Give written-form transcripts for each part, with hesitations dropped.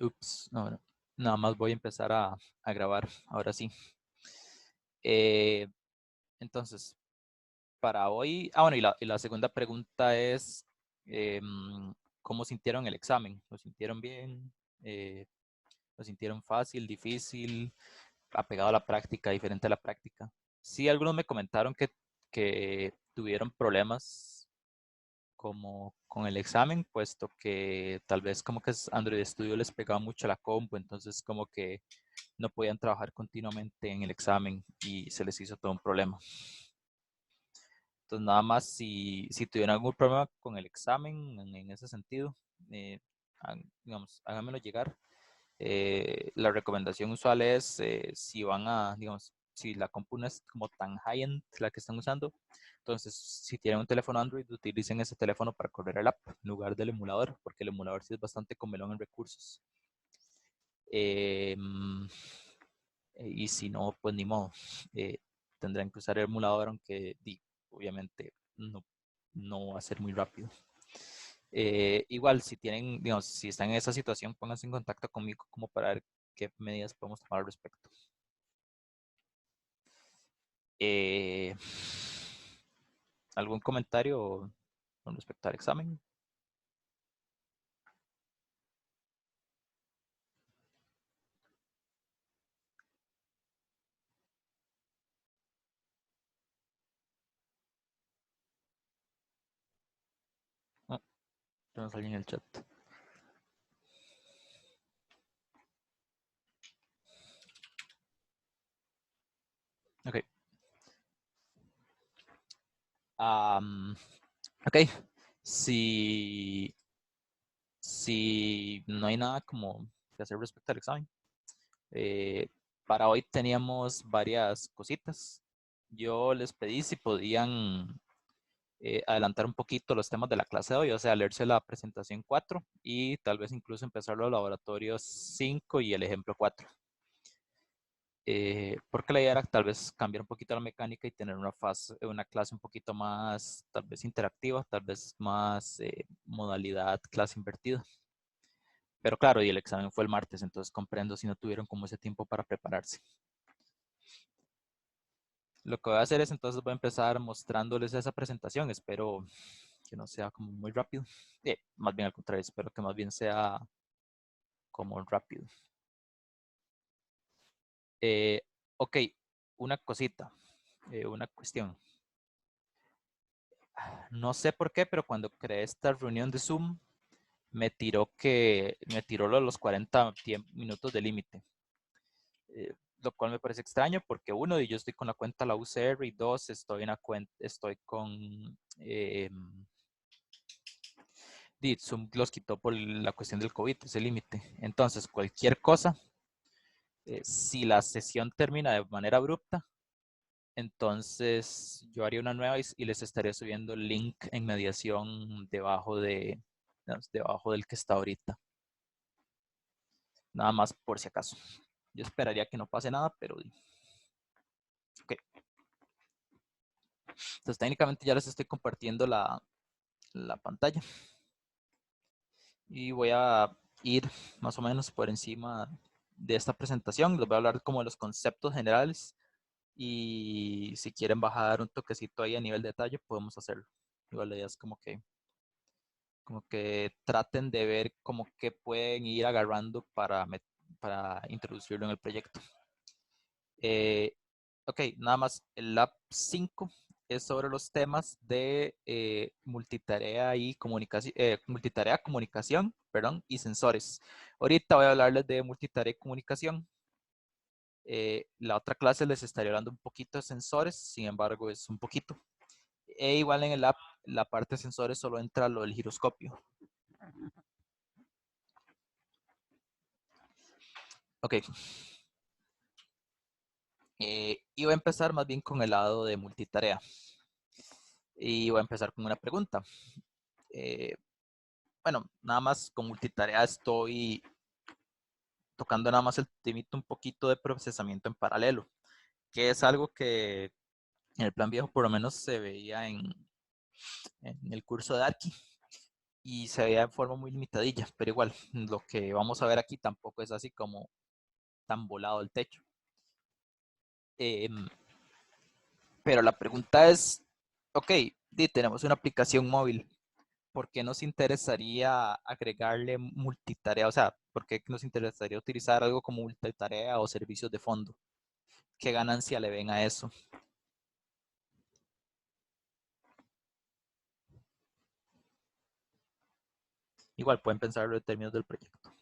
Ups, no, no, nada más voy a empezar a grabar, ahora sí. Eh, entonces, para hoy, bueno, y la segunda pregunta es, ¿cómo sintieron el examen? ¿Lo sintieron bien? Eh, ¿Lo sintieron fácil, difícil, apegado a la práctica, diferente a la práctica? Sí, algunos me comentaron que tuvieron problemas como con el examen, puesto que tal vez como que Android Studio les pegaba mucho a la compu, entonces como que no podían trabajar continuamente en el examen y se les hizo todo un problema. Entonces, nada más si tuvieran algún problema con el examen en ese sentido, digamos, háganmelo llegar. La recomendación usual es si van a, digamos, si la compu no es como tan high-end la que están usando, entonces si tienen un teléfono Android, utilicen ese teléfono para correr el app en lugar del emulador, porque el emulador sí es bastante comelón en recursos. Eh, y si no, pues ni modo. Tendrán que usar el emulador, aunque obviamente no va a ser muy rápido. Igual, si tienen, digamos, si están en esa situación, pónganse en contacto conmigo como para ver qué medidas podemos tomar al respecto. Eh, ¿Algún comentario con respecto al examen? No, no salió en el chat. Ok. Um, ok. Si, si no hay nada como que hacer respecto al examen, Eh, para hoy teníamos varias cositas. Yo les pedí si podían adelantar un poquito los temas de la clase de hoy, o sea, leerse la presentación 4 y tal vez incluso empezar los laboratorios 5 y el ejemplo 4. Porque la idea era tal vez cambiar un poquito la mecánica y tener una clase un poquito más, tal vez interactiva, tal vez más modalidad clase invertida. Pero claro, y el examen fue el martes, entonces comprendo si no tuvieron como ese tiempo para prepararse. Lo que voy a hacer es entonces voy a empezar mostrándoles esa presentación. Espero que no sea como muy rápido. Más bien al contrario, espero que más bien sea como rápido. Eh, ok, una cosita, una cuestión. No sé por qué, pero cuando creé esta reunión de Zoom, me tiró los 40 minutos de límite. Lo cual me parece extraño porque uno, yo estoy con la cuenta la UCR y dos, estoy con Zoom los quitó por la cuestión del COVID, ese límite. Entonces, cualquier cosa, si la sesión termina de manera abrupta, entonces yo haría una nueva y les estaría subiendo el link en mediación debajo del que está ahorita. Nada más por si acaso. Yo esperaría que no pase nada, pero ok. Entonces técnicamente ya les estoy compartiendo la pantalla y voy a ir más o menos por encima de esta presentación. Les voy a hablar como de los conceptos generales y si quieren bajar un toquecito ahí a nivel de detalle, podemos hacerlo. Igual la idea es como que traten de ver como que pueden ir agarrando para introducirlo en el proyecto. Eh, ok, nada más, el Lab 5 es sobre los temas de multitarea y comunicación, perdón, y sensores. Ahorita voy a hablarles de multitarea y comunicación. La otra clase les estaría hablando un poquito de sensores, sin embargo es un poquito. Igual en el app, la parte de sensores solo entra lo del giroscopio. Ok. Y voy a empezar más bien con el lado de multitarea. Y voy a empezar con una pregunta. Eh, bueno, nada más con multitarea estoy tocando nada más el temito un poquito de procesamiento en paralelo, que es algo que en el plan viejo por lo menos se veía en el curso de Arqui. y se veía de forma muy limitadilla, pero igual, lo que vamos a ver aquí tampoco es así como tan volado el techo. Pero la pregunta es, ok, tenemos una aplicación móvil, ¿por qué nos interesaría agregarle multitarea? O sea, ¿por qué nos interesaría utilizar algo como multitarea o servicios de fondo? ¿Qué ganancia le ven a eso? Igual pueden pensarlo en términos del proyecto.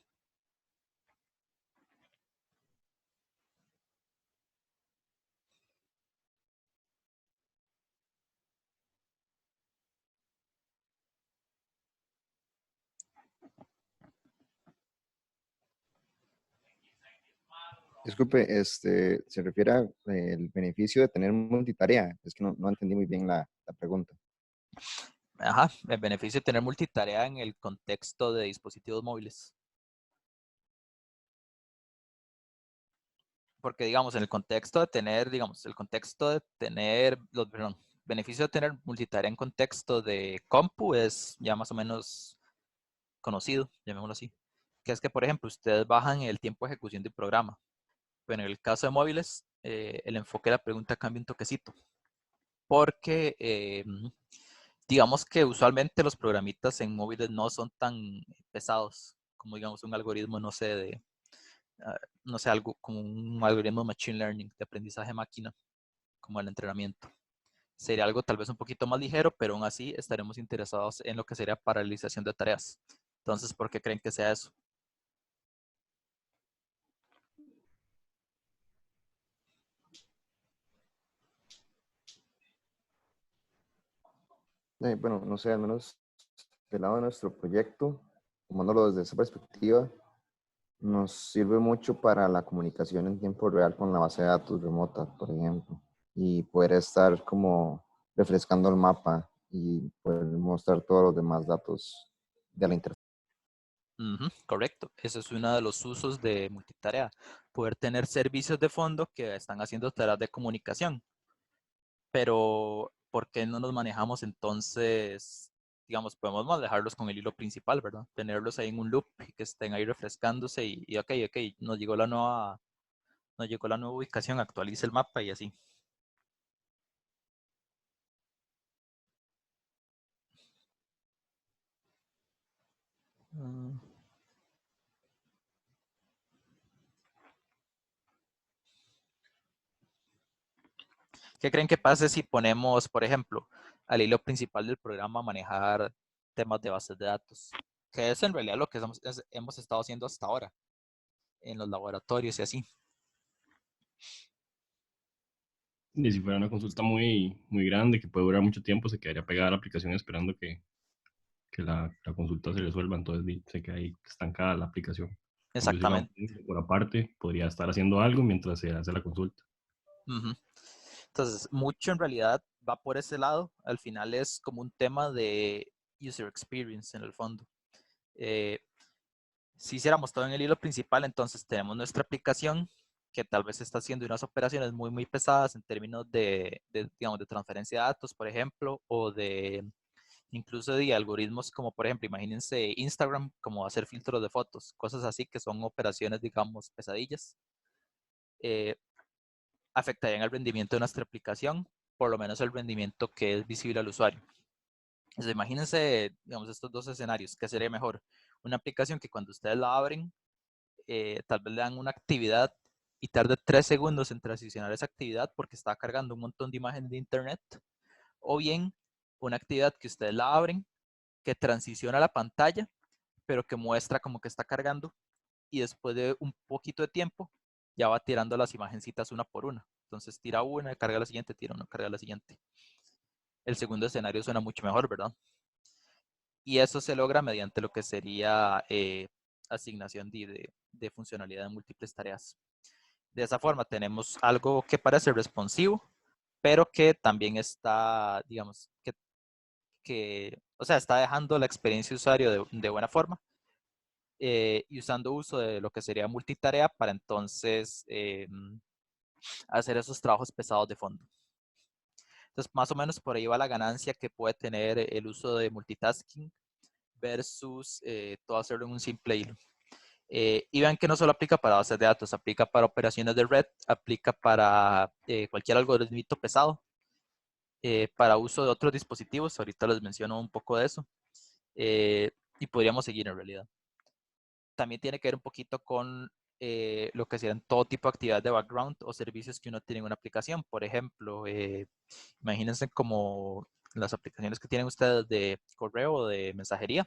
Disculpe, se refiere al beneficio de tener multitarea. Es que no entendí muy bien la pregunta. Ajá, el beneficio de tener multitarea en el contexto de dispositivos móviles. Porque, digamos, en el contexto de tener, digamos, el contexto de tener, perdón, beneficio de tener multitarea en contexto de compu es ya más o menos conocido, llamémoslo así. Que es que, por ejemplo, ustedes bajan el tiempo de ejecución de un programa. Pero en el caso de móviles, el enfoque de la pregunta cambia un toquecito. Porque, digamos que usualmente los programitas en móviles no son tan pesados como, digamos, un algoritmo, no sé, no sé, algo como un algoritmo de machine learning, de aprendizaje máquina, como el entrenamiento. Sería algo tal vez un poquito más ligero, pero aún así estaremos interesados en lo que sería paralización de tareas. Entonces, ¿por qué creen que sea eso? Bueno, no sé, al menos del lado de nuestro proyecto, tomándolo desde esa perspectiva, nos sirve mucho para la comunicación en tiempo real con la base de datos remota, por ejemplo, y poder estar como refrescando el mapa y poder mostrar todos los demás datos de la interfaz. Correcto. Ese es uno de los usos de multitarea. Poder tener servicios de fondo que están haciendo tareas de comunicación. Pero, ¿por qué no nos manejamos entonces? Digamos, podemos manejarlos con el hilo principal, ¿verdad? Tenerlos ahí en un loop y que estén ahí refrescándose y ok, nos llegó la nueva ubicación, actualiza el mapa y así. Mm. ¿Qué creen que pase si ponemos, por ejemplo, al hilo principal del programa a manejar temas de bases de datos? Que es en realidad lo que hemos estado haciendo hasta ahora en los laboratorios y así. Y si fuera una consulta muy grande que puede durar mucho tiempo, se quedaría pegada a la aplicación esperando que la consulta se resuelva, entonces se queda ahí estancada la aplicación. En cambio, si la Exactamente. por aparte, podría estar haciendo algo mientras se hace la consulta. Ujú. Entonces, mucho en realidad va por ese lado. Al final es como un tema de user experience en el fondo. Eh, si hiciéramos todo en el hilo principal, entonces tenemos nuestra aplicación que tal vez está haciendo unas operaciones muy pesadas en términos digamos, de transferencia de datos, por ejemplo, o de incluso de algoritmos como, por ejemplo, imagínense Instagram, como hacer filtros de fotos, cosas así que son operaciones, digamos, pesadillas. Eh, Afectarían el rendimiento de nuestra aplicación, por lo menos el rendimiento que es visible al usuario. Entonces, imagínense, digamos, estos dos escenarios, ¿qué sería mejor? Una aplicación que cuando ustedes la abren, tal vez le dan una actividad y tarde 3 segundos en transicionar esa actividad porque está cargando un montón de imágenes de internet, o bien una actividad que ustedes la abren, que transiciona la pantalla, pero que muestra como que está cargando y después de un poquito de tiempo ya va tirando las imagencitas una por una. Entonces tira una, carga la siguiente, tira una, carga la siguiente. El segundo escenario suena mucho mejor, ¿verdad? Y eso se logra mediante lo que sería asignación de funcionalidad en múltiples tareas. De esa forma tenemos algo que parece responsivo, pero que también está, digamos, o sea, está dejando la experiencia de usuario de buena forma y usando uso de lo que sería multitarea para entonces hacer esos trabajos pesados de fondo. Entonces, más o menos por ahí va la ganancia que puede tener el uso de multitasking versus todo hacerlo en un simple hilo. Y vean que no solo aplica para bases de datos, aplica para operaciones de red, aplica para cualquier algoritmo pesado, para uso de otros dispositivos. Ahorita les menciono un poco de eso. Y podríamos seguir en realidad. También tiene que ver un poquito con lo que serían todo tipo de actividades de background o servicios que uno tiene en una aplicación. Por ejemplo, imagínense como las aplicaciones que tienen ustedes de correo o de mensajería,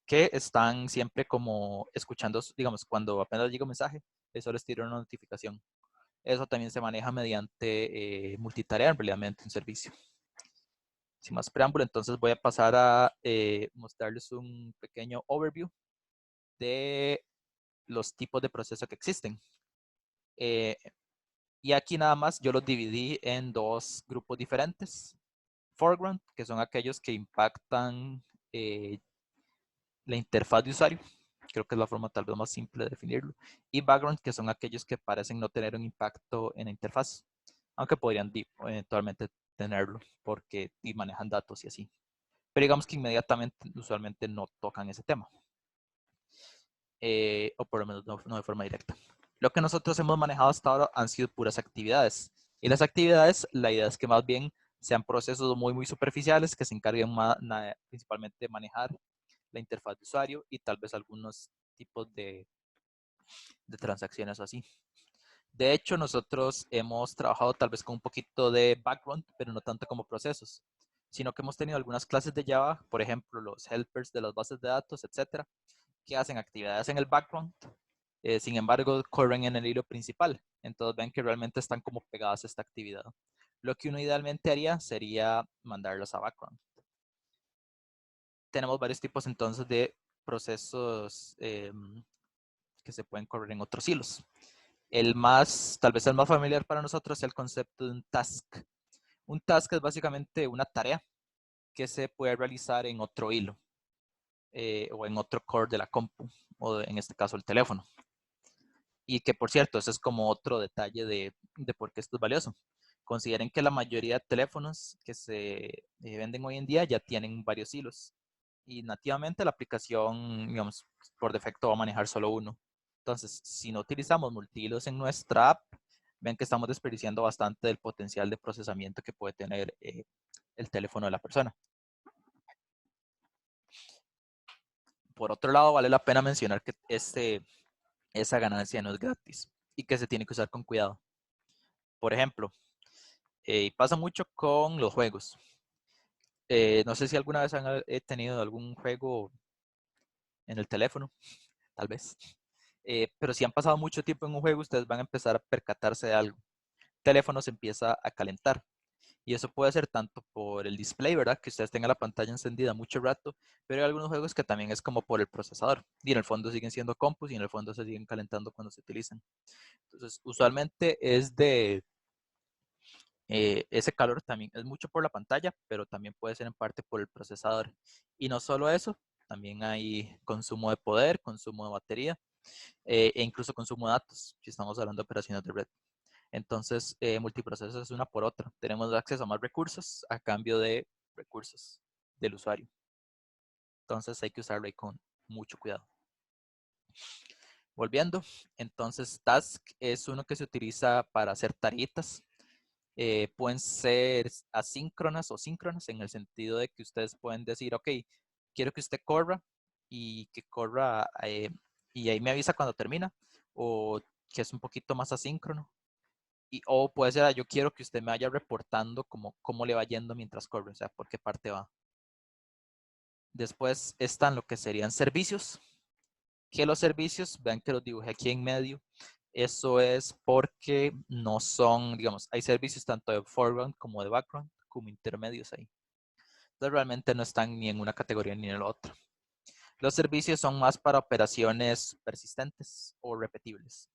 que están siempre como escuchando, digamos, cuando apenas llega un mensaje, eso les tira una notificación. Eso también se maneja mediante multitarea, en realidad, mediante un servicio. Sin más preámbulo, entonces voy a pasar a mostrarles un pequeño overview de los tipos de procesos que existen. Y aquí nada más yo los dividí en dos grupos diferentes. Foreground, que son aquellos que impactan la interfaz de usuario. Creo que es la forma tal vez más simple de definirlo. Y background, que son aquellos que parecen no tener un impacto en la interfaz, aunque podrían eventualmente tenerlo porque manejan datos y así. Pero digamos que inmediatamente, usualmente no tocan ese tema. O por lo menos no de forma directa. Lo que nosotros hemos manejado hasta ahora han sido puras actividades. Y las actividades, la idea es que más bien sean procesos muy superficiales que se encarguen principalmente de manejar la interfaz de usuario y tal vez algunos tipos de transacciones así. De hecho, nosotros hemos trabajado tal vez con un poquito de background, pero no tanto como procesos, sino que hemos tenido algunas clases de Java, por ejemplo, los helpers de las bases de datos, etcétera, que hacen actividades en el background, sin embargo, corren en el hilo principal. Entonces ven que realmente están como pegadas a esta actividad. Lo que uno idealmente haría sería mandarlos a background. Tenemos varios tipos entonces de procesos que se pueden correr en otros hilos. Tal vez el más familiar para nosotros es el concepto de un task. Un task es básicamente una tarea que se puede realizar en otro hilo o en otro core de la compu o en este caso el teléfono. Y que por cierto, ese es como otro detalle de por qué esto es valioso. Consideren que la mayoría de teléfonos que se venden hoy en día ya tienen varios hilos. Y nativamente la aplicación, digamos, por defecto va a manejar solo uno. Entonces, si no utilizamos multihilos en nuestra app, ven que estamos desperdiciando bastante del potencial de procesamiento que puede tener el teléfono de la persona. Por otro lado, vale la pena mencionar que esa ganancia no es gratis y que se tiene que usar con cuidado. Por ejemplo, pasa mucho con los juegos. No sé si alguna vez han tenido algún juego en el teléfono, tal vez. Pero si han pasado mucho tiempo en un juego, ustedes van a empezar a percatarse de algo. El teléfono se empieza a calentar. Y eso puede ser tanto por el display, ¿verdad? Que ustedes tengan la pantalla encendida mucho rato, pero hay algunos juegos que también es como por el procesador. Y en el fondo siguen siendo compus y en el fondo se siguen calentando cuando se utilizan. Entonces, usualmente es ese calor también es mucho por la pantalla, pero también puede ser en parte por el procesador. Y no solo eso, también hay consumo de poder, consumo de batería e incluso consumo de datos, si estamos hablando de operaciones de red. Entonces, multiprocesos es una por otra. Tenemos acceso a más recursos a cambio de recursos del usuario. Entonces, hay que usarlo ahí con mucho cuidado. Volviendo, entonces, task es uno que se utiliza para hacer tareitas. Pueden ser asíncronas o síncronas en el sentido de que ustedes pueden decir, ok, quiero que usted corra y que corra y ahí me avisa cuando termina, o que es un poquito más asíncrono. O puede ser, yo quiero que usted me vaya reportando cómo le va yendo mientras corre, o sea, por qué parte va. Después están lo que serían servicios, que los servicios, vean que los dibujé aquí en medio, eso es porque no son, digamos, hay servicios tanto de foreground como de background, como intermedios ahí. Entonces realmente no están ni en una categoría ni en la otra. Los servicios son más para operaciones persistentes o repetibles.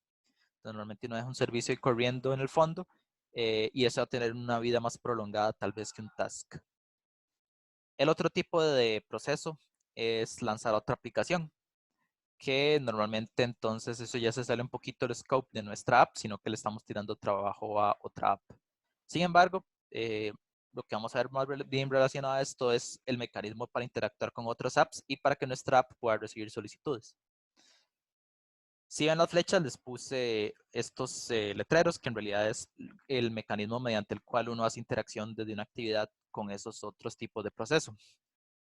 Entonces, normalmente uno deja un servicio ahí corriendo en el fondo y eso va a tener una vida más prolongada tal vez que un task. El otro tipo de proceso es lanzar otra aplicación, que normalmente entonces eso ya se sale un poquito del scope de nuestra app, sino que le estamos tirando trabajo a otra app. Sin embargo, lo que vamos a ver más bien relacionado a esto es el mecanismo para interactuar con otras apps y para que nuestra app pueda recibir solicitudes. Si ven las flechas, les puse estos letreros, que en realidad es el mecanismo mediante el cual uno hace interacción desde una actividad con esos otros tipos de proceso.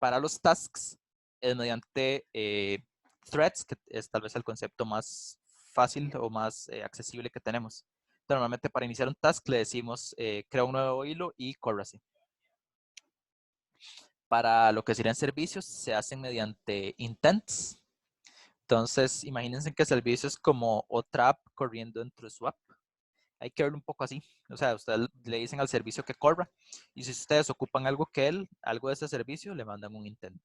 Para los tasks, es mediante threads, que es tal vez el concepto más fácil o más accesible que tenemos. Normalmente para iniciar un task le decimos crea un nuevo hilo y córrase. Para lo que serían servicios, se hacen mediante intents. Entonces, imagínense que el servicio es como otra app corriendo dentro de su app. Hay que verlo un poco así. O sea, ustedes le dicen al servicio que corra y si ustedes ocupan algo algo de ese servicio, le mandan un intent.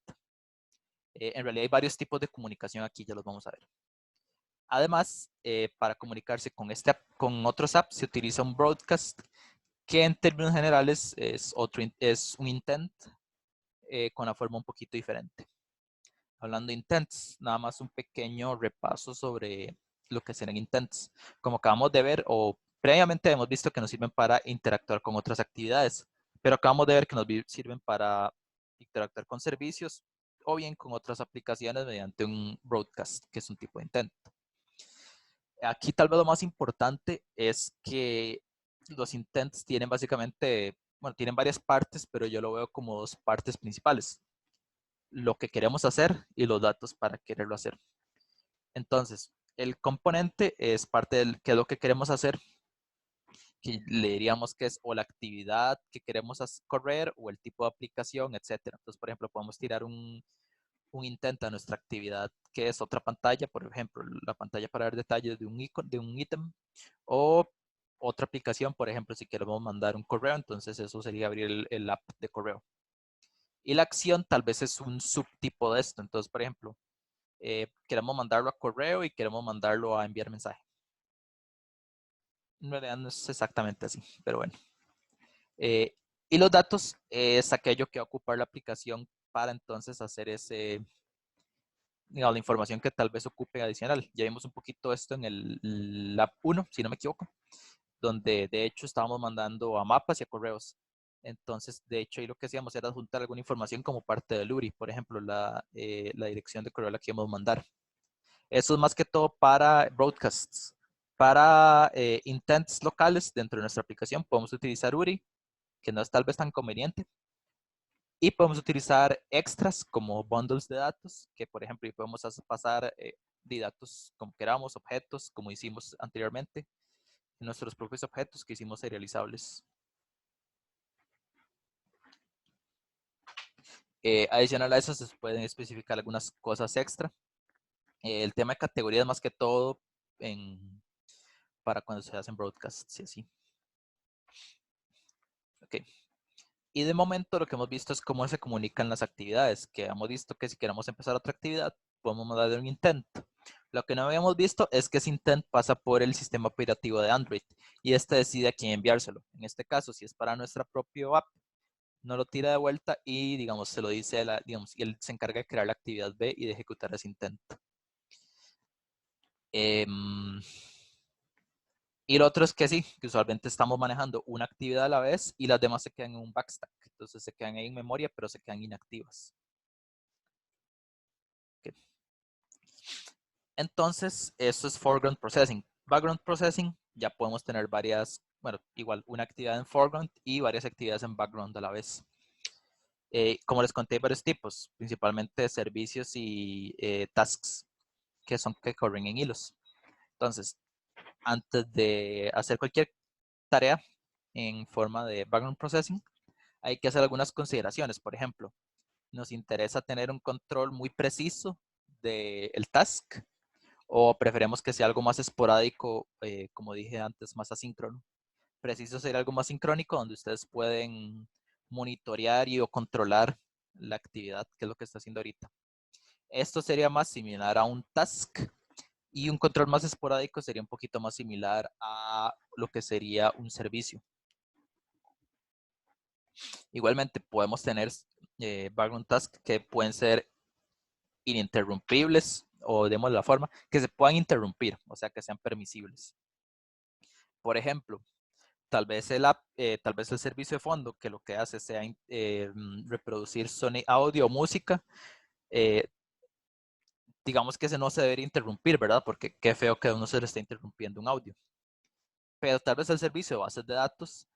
En realidad hay varios tipos de comunicación aquí, ya los vamos a ver. Además, para comunicarse con otros apps se utiliza un broadcast, que en términos generales es un intent con la forma un poquito diferente. Hablando de intents, nada más un pequeño repaso sobre lo que serán intents. Como acabamos de ver, o previamente hemos visto que nos sirven para interactuar con otras actividades, pero acabamos de ver que nos sirven para interactuar con servicios o bien con otras aplicaciones mediante un broadcast, que es un tipo de intent. Aquí tal vez lo más importante es que los intents tienen básicamente, bueno, tienen varias partes, pero yo lo veo como dos partes principales. Lo que queremos hacer y los datos para quererlo hacer. Entonces, el componente es parte del qué es lo que queremos hacer, que le diríamos que es o la actividad que queremos correr o el tipo de aplicación, etcétera. Entonces, por ejemplo, podemos tirar un intento a nuestra actividad que es otra pantalla, por ejemplo, la pantalla para ver detalles de un ítem o otra aplicación, por ejemplo, si queremos mandar un correo, entonces eso sería abrir el app de correo. Y la acción tal vez es un subtipo de esto. Entonces, por ejemplo, queremos mandarlo a correo y queremos mandarlo a enviar mensaje. En realidad no es exactamente así, pero bueno. Y los datos es aquello que va a ocupar la aplicación para entonces hacer digamos, la información que tal vez ocupe adicional. Ya vimos un poquito esto en el Lab 1, si no me equivoco, donde de hecho estábamos mandando a mapas y a correos. Entonces, de hecho, ahí lo que hacíamos era juntar alguna información como parte del URI, por ejemplo, la dirección de correo a la que íbamos a mandar. Eso es más que todo para broadcasts. Para intents locales dentro de nuestra aplicación podemos utilizar URI, que no es tal vez tan conveniente. Y podemos utilizar extras como bundles de datos, que por ejemplo podemos pasar de datos como queramos, objetos, como hicimos anteriormente, nuestros propios objetos que hicimos serializables. Adicional a eso se pueden especificar algunas cosas extra. El tema de categorías más que todo para cuando se hacen broadcasts y así. Ok. Y de momento lo que hemos visto es cómo se comunican las actividades, que hemos visto que si queremos empezar otra actividad, podemos mandar un intent. Lo que no habíamos visto es que ese intent pasa por el sistema operativo de Android y este decide a quién enviárselo. En este caso, si es para nuestra propia app, no lo tira de vuelta y, digamos, se lo dice, y él se encarga de crear la actividad B y de ejecutar ese intent. Y lo otro es que sí, que usualmente estamos manejando una actividad a la vez y las demás se quedan en un backstack. Entonces se quedan ahí en memoria, pero se quedan inactivas. Okay. Entonces, eso es foreground processing. Background processing, ya podemos tener varias, bueno, igual una actividad en foreground y varias actividades en background a la vez. Como les conté, hay varios tipos, principalmente servicios y tasks, que corren en hilos. Entonces, antes de hacer cualquier tarea en forma de background processing, hay que hacer algunas consideraciones. Por ejemplo, nos interesa tener un control muy preciso del task o preferemos que sea algo más esporádico, como dije antes, más asíncrono. Preciso sería algo más sincrónico donde ustedes pueden monitorear y o controlar la actividad, que es lo que está haciendo ahorita. Esto sería más similar a un task y un control más esporádico sería un poquito más similar a lo que sería un servicio. Igualmente podemos tener background tasks que pueden ser ininterrumpibles o demos la forma que se puedan interrumpir, o sea que sean permisibles. Por ejemplo, tal vez tal vez el servicio de fondo que lo que hace sea reproducir audio o música, digamos que ese no se debería interrumpir, ¿verdad? Porque qué feo que a uno se le está interrumpiendo un audio. Pero tal vez el servicio de bases de datos,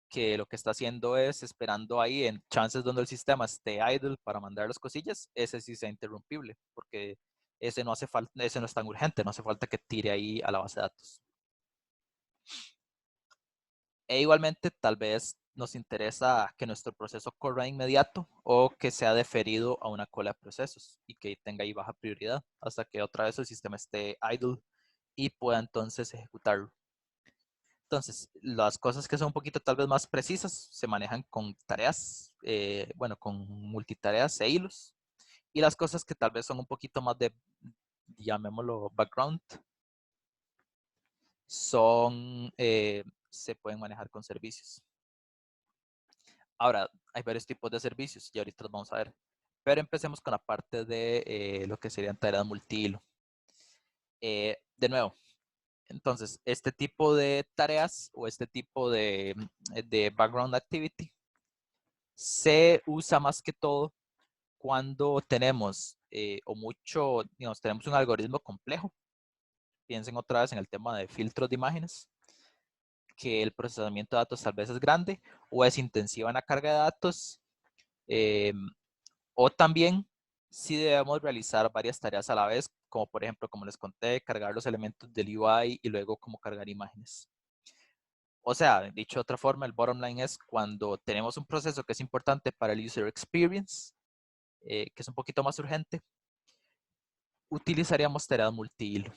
que lo que está haciendo es esperando ahí en chances donde el sistema esté idle para mandar las cosillas, ese sí sea interrumpible, porque ese no hace falta, ese no es tan urgente, no hace falta que tire ahí a la base de datos. E igualmente, tal vez nos interesa que nuestro proceso corra inmediato o que sea deferido a una cola de procesos y que tenga ahí baja prioridad hasta que otra vez el sistema esté idle y pueda entonces ejecutarlo. Entonces, las cosas que son un poquito tal vez más precisas se manejan con tareas, bueno, con multitareas e hilos. Y las cosas que tal vez son un poquito más de, llamémoslo, background, se pueden manejar con servicios. Ahora, hay varios tipos de servicios y ahorita los vamos a ver. Pero empecemos con la parte de lo que serían tareas multihilo. De nuevo, entonces, este tipo de tareas o este tipo de background activity se usa más que todo cuando tenemos tenemos un algoritmo complejo. Piensen otra vez en el tema de filtros de imágenes, que el procesamiento de datos tal vez es grande o es intensiva en la carga de datos, o también si debemos realizar varias tareas a la vez, como por ejemplo, como les conté, cargar los elementos del UI y luego como cargar imágenes. O sea, dicho de otra forma, el bottom line es cuando tenemos un proceso que es importante para el user experience, que es un poquito más urgente, utilizaríamos tareas multihilo.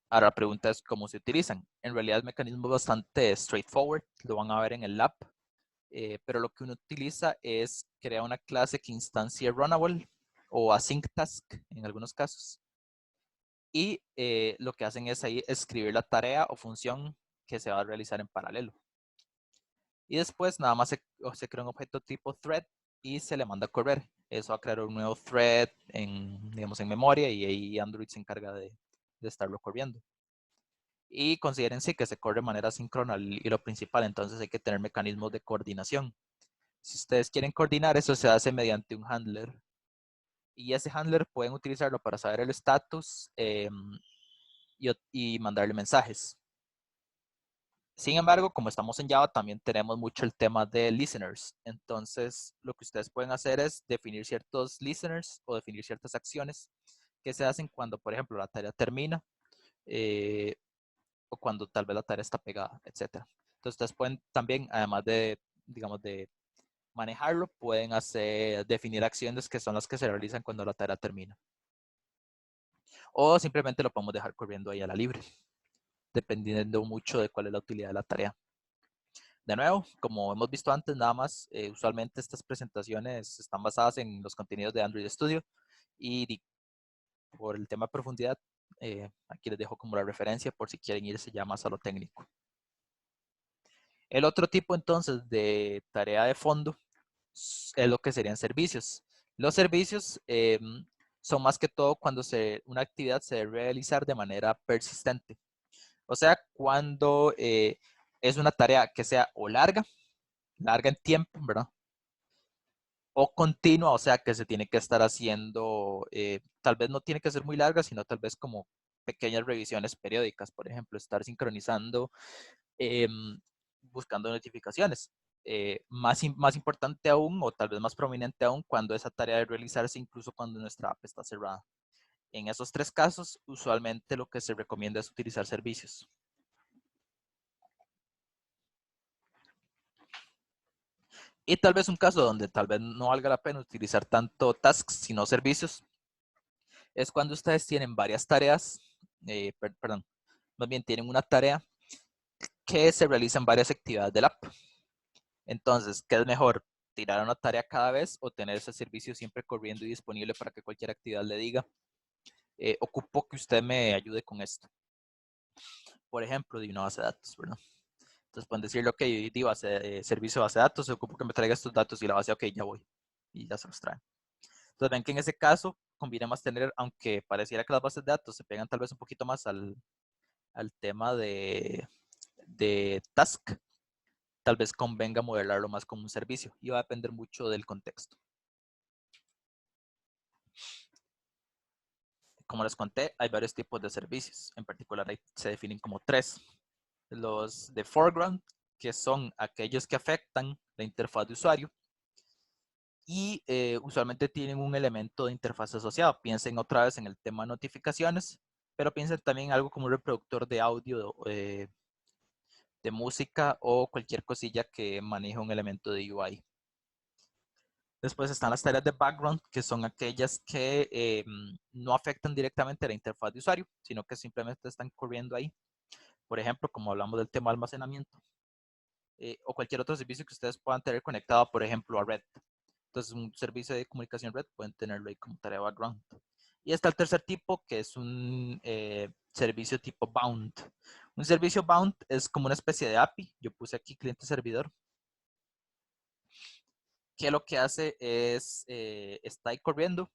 Ahora la pregunta es cómo se utilizan. En realidad el mecanismo es bastante straightforward, lo van a ver en el lab, pero lo que uno utiliza es crear una clase que instancie runnable o async task en algunos casos. Y lo que hacen es ahí escribir la tarea o función que se va a realizar en paralelo. Y después nada más se crea un objeto tipo thread y se le manda a correr. Eso va a crear un nuevo thread digamos, en memoria y ahí Android se encarga de estarlo corriendo. Y considérense que se corre de manera síncrona y lo principal, entonces hay que tener mecanismos de coordinación. Si ustedes quieren coordinar, eso se hace mediante un handler. Y ese handler pueden utilizarlo para saber el status y mandarle mensajes. Sin embargo, como estamos en Java, también tenemos mucho el tema de listeners. Entonces, lo que ustedes pueden hacer es definir ciertos listeners o definir ciertas acciones que se hacen cuando, por ejemplo, la tarea termina o cuando tal vez la tarea está pegada, etc. Entonces, ustedes pueden también, además de, digamos, de manejarlo, pueden definir acciones que son las que se realizan cuando la tarea termina. O simplemente lo podemos dejar corriendo ahí a la libre, dependiendo mucho de cuál es la utilidad de la tarea. De nuevo, como hemos visto antes, nada más, usualmente estas presentaciones están basadas en los contenidos de Android Studio y por el tema de profundidad, aquí les dejo como la referencia por si quieren irse ya más a lo técnico. El otro tipo entonces de tarea de fondo es lo que serían servicios. Los servicios son más que todo cuando una actividad se debe realizar de manera persistente. O sea, cuando es una tarea que sea o larga en tiempo, ¿verdad? O continua, o sea, que se tiene que estar haciendo, tal vez no tiene que ser muy larga, sino tal vez como pequeñas revisiones periódicas, por ejemplo, estar sincronizando, buscando notificaciones. Más importante aún, o tal vez más prominente aún, cuando esa tarea debe realizarse incluso cuando nuestra app está cerrada. En esos tres casos, usualmente lo que se recomienda es utilizar servicios. Y tal vez un caso donde tal vez no valga la pena utilizar tanto tasks, sino servicios, es cuando ustedes tienen varias tareas, perdón, más bien tienen una tarea que se realiza en varias actividades del app. Entonces, ¿qué es mejor? ¿Tirar una tarea cada vez o tener ese servicio siempre corriendo y disponible para que cualquier actividad le diga, ocupo que usted me ayude con esto? Por ejemplo, de una base de datos, ¿verdad? Entonces pueden decirle, ok, servicio de base de datos, ocupo que me traiga estos datos y la base, ok, ya voy. Y ya se los traen. Entonces ven que en ese caso conviene más tener, aunque pareciera que las bases de datos se pegan tal vez un poquito más al tema de task, tal vez convenga modelarlo más como un servicio y va a depender mucho del contexto. Como les conté, hay varios tipos de servicios. En particular, se definen como 3. Los de foreground, que son aquellos que afectan la interfaz de usuario y usualmente tienen un elemento de interfaz asociado. Piensen otra vez en el tema de notificaciones, pero piensen también en algo como un reproductor de audio, de música o cualquier cosilla que maneje un elemento de UI. Después están las tareas de background, que son aquellas que no afectan directamente a la interfaz de usuario, sino que simplemente están corriendo ahí. Por ejemplo, como hablamos del tema de almacenamiento, o cualquier otro servicio que ustedes puedan tener conectado, por ejemplo, a Red. Entonces, un servicio de comunicación Red pueden tenerlo ahí como tarea de background. Y está el tercer tipo, que es un servicio tipo bound. Un servicio bound es como una especie de API. Yo puse aquí cliente-servidor, que lo que hace es, está ahí corriendo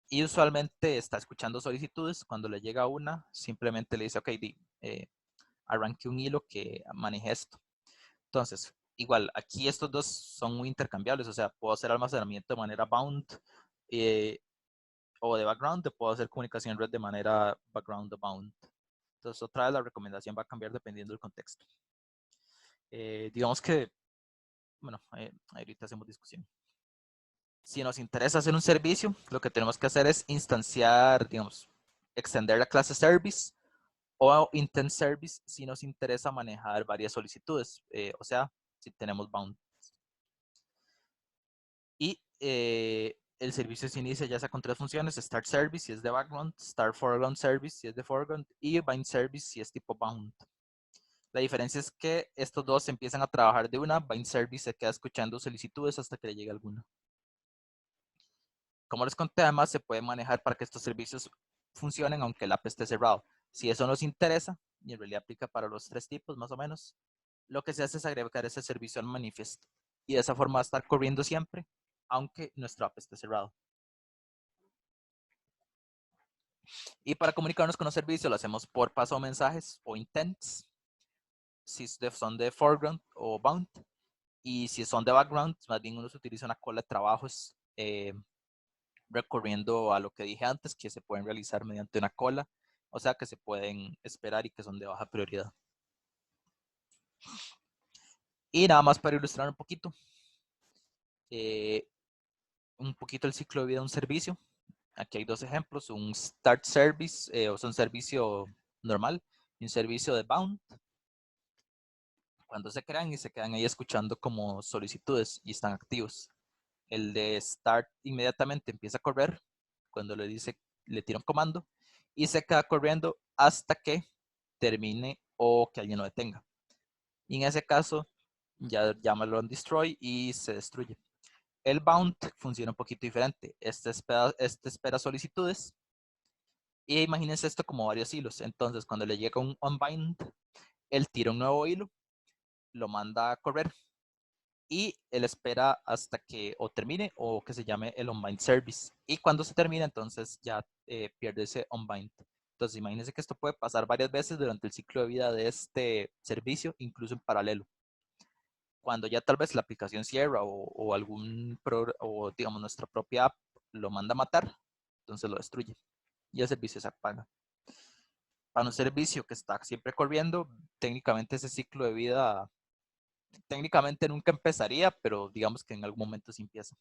y usualmente está escuchando solicitudes. Cuando le llega una, simplemente le dice, ok, arranque un hilo que maneje esto. Entonces, igual, aquí estos dos son muy intercambiables, o sea, puedo hacer almacenamiento de manera bound o de background, puedo hacer comunicación en red de manera background o bound. Entonces, otra vez la recomendación va a cambiar dependiendo del contexto. Digamos que, bueno, ahorita hacemos discusión. Si nos interesa hacer un servicio, lo que tenemos que hacer es instanciar, digamos, extender la clase service o intent service si nos interesa manejar varias solicitudes, o sea, si tenemos bound. Y el servicio se inicia ya sea con 3 funciones: start service si es de background, start foreground service si es de foreground y bind service si es tipo bound. La diferencia es que estos dos empiezan a trabajar de una. Bind service se queda escuchando solicitudes hasta que le llegue alguna. Como les conté, además se puede manejar para que estos servicios funcionen aunque el app esté cerrado. Si eso nos interesa, y en realidad aplica para los 3 tipos más o menos, lo que se hace es agregar ese servicio al manifiesto. Y de esa forma va a estar corriendo siempre, aunque nuestro app esté cerrado. Y para comunicarnos con los servicios lo hacemos por paso mensajes o intents, si son de foreground o bound. Y si son de background, más bien uno se utiliza una cola de trabajos recurriendo a lo que dije antes, que se pueden realizar mediante una cola, o sea que se pueden esperar y que son de baja prioridad. Y nada más para ilustrar un poquito el ciclo de vida de un servicio. Aquí hay 2 ejemplos: un start service, o sea, un servicio normal, y un servicio de bound. Cuando se crean y se quedan ahí escuchando como solicitudes y están activos. El de start inmediatamente empieza a correr cuando le tira un comando y se queda corriendo hasta que termine o que alguien lo detenga. Y en ese caso ya llámalo on destroy y se destruye. El bound funciona un poquito diferente. Este espera solicitudes y imagínense esto como varios hilos. Entonces cuando le llega un onBind, él tira un nuevo hilo, lo manda a correr y él espera hasta que o termine o que se llame el onBind service. Y cuando se termina, entonces ya pierde ese onBind. Entonces imagínense que esto puede pasar varias veces durante el ciclo de vida de este servicio, incluso en paralelo. Cuando ya tal vez la aplicación cierra o digamos nuestra propia app lo manda a matar, entonces lo destruye y el servicio se apaga. Para un servicio que está siempre corriendo, técnicamente ese ciclo de vida técnicamente nunca empezaría, pero digamos que en algún momento sí empieza.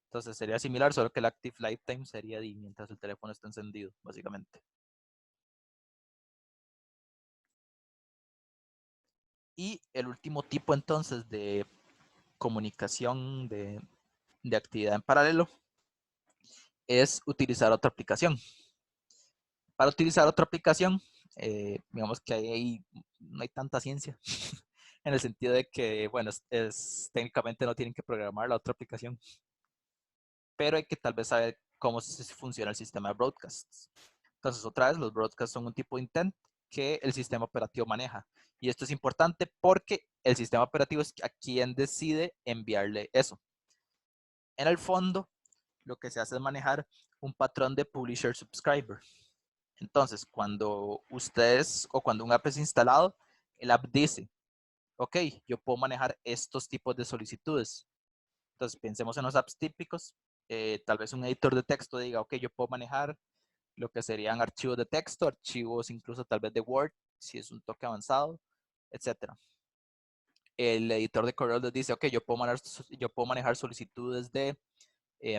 Entonces sería similar, solo que el active lifetime sería mientras el teléfono está encendido, básicamente. Y el último tipo entonces de comunicación de actividad en paralelo es utilizar otra aplicación. Para utilizar otra aplicación, digamos que ahí no hay tanta ciencia, en el sentido de que, bueno, técnicamente no tienen que programar la otra aplicación, pero hay que tal vez saber cómo funciona el sistema de broadcasts. Entonces, otra vez, los broadcasts son un tipo de intent que el sistema operativo maneja. Y esto es importante porque el sistema operativo es a quien decide enviarle eso. En el fondo, lo que se hace es manejar un patrón de publisher-subscriber. Entonces, cuando ustedes o cuando un app es instalado, el app dice, ok, yo puedo manejar estos tipos de solicitudes. Entonces, pensemos en los apps típicos. Tal vez un editor de texto diga, ok, yo puedo manejar lo que serían archivos de texto, archivos incluso tal vez de Word, si es un toque avanzado, etcétera. El editor de correo les dice, ok, yo puedo manejar solicitudes de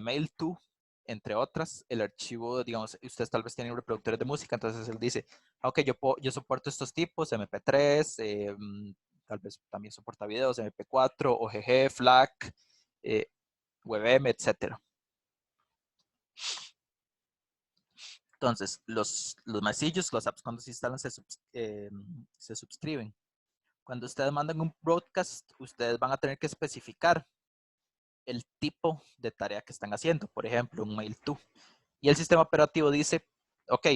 mail to, entre otras. El archivo, digamos, ustedes tal vez tienen reproductores de música, entonces él dice, ok, yo soporto estos tipos, MP3, tal vez también soporta videos, MP4, OGG, FLAC, WebM, etcétera. Entonces, los masillos, los apps cuando se instalan se suscriben. Cuando ustedes mandan un broadcast, ustedes van a tener que especificar el tipo de tarea que están haciendo. Por ejemplo, un mail to. Y el sistema operativo dice, ok,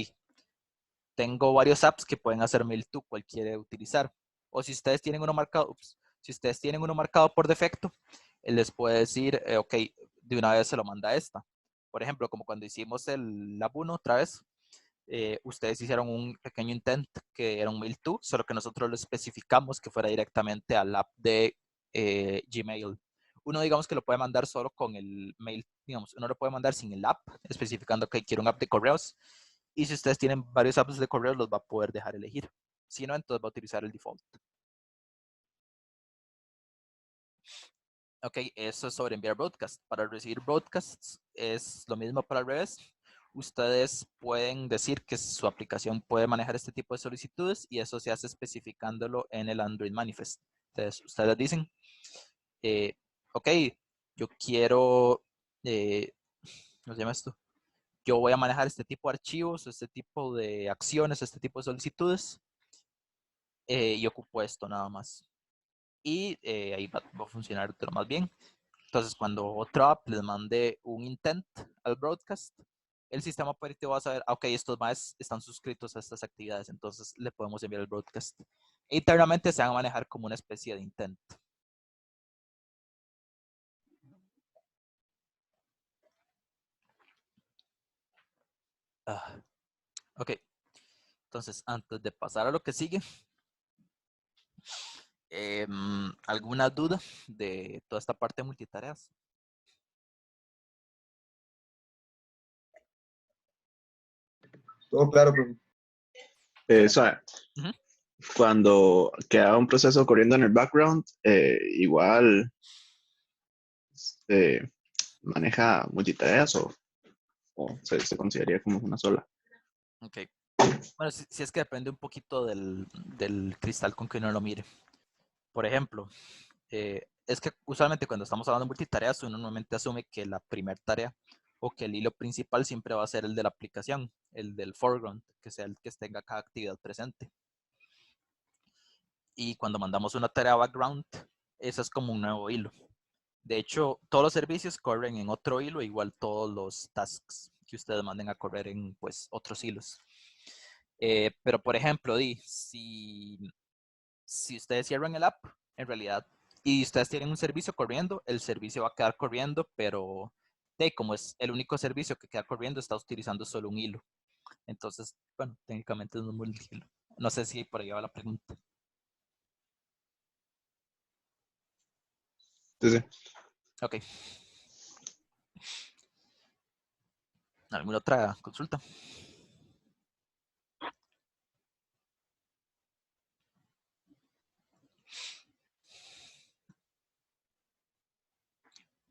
tengo varios apps que pueden hacer mail to, cuál quiere utilizar. O si ustedes tienen uno marcado, si ustedes tienen uno marcado por defecto, él les puede decir, ok, de una vez se lo manda a esta. Por ejemplo, como cuando hicimos el Lab 1 otra vez, ustedes hicieron un pequeño intent que era un mail to, solo que nosotros lo especificamos que fuera directamente al app de Gmail. Uno digamos que lo puede mandar solo con el mail, digamos, uno lo puede mandar sin el app, especificando que quiere un app de correos. Y si ustedes tienen varios apps de correos, los va a poder dejar elegir. Si no, entonces va a utilizar el default. Ok, eso es sobre enviar broadcast. Para recibir broadcasts es lo mismo para el revés. Ustedes pueden decir que su aplicación puede manejar este tipo de solicitudes y eso se hace especificándolo en el Android Manifest. Entonces, ustedes dicen, ok, yo quiero, ¿cómo se llama esto? Yo voy a manejar este tipo de archivos, este tipo de acciones, este tipo de solicitudes y ocupo esto nada más. Y ahí va a funcionar de lo más bien. Entonces, cuando otra app les mande un intent al broadcast, el sistema operativo va a saber, ok, estos más están suscritos a estas actividades, entonces le podemos enviar el broadcast. Internamente se van a manejar como una especie de intent. Ok, entonces antes de pasar a lo que sigue, ¿alguna duda de toda esta parte de multitareas? Todo claro, profe. Ujú. Cuando queda un proceso corriendo en el background, igual maneja multitareas o se consideraría como una sola. Ok. Bueno, si es que depende un poquito del cristal con que uno lo mire. Por ejemplo, es que usualmente cuando estamos hablando de multitareas, uno normalmente asume que la primera tarea o que el hilo principal siempre va a ser el de la aplicación, el del foreground, que sea el que tenga cada actividad presente. Y cuando mandamos una tarea background, eso es como un nuevo hilo. De hecho, todos los servicios corren en otro hilo, igual todos los tasks que ustedes manden a correr en pues otros hilos. Pero por ejemplo, si ustedes cierran el app, en realidad, y ustedes tienen un servicio corriendo, el servicio va a quedar corriendo, pero como es el único servicio que queda corriendo, está utilizando solo un hilo. Entonces, bueno, técnicamente es un multihilo. No sé si por ahí va la pregunta. Sí, sí. Ok. ¿Alguna otra consulta?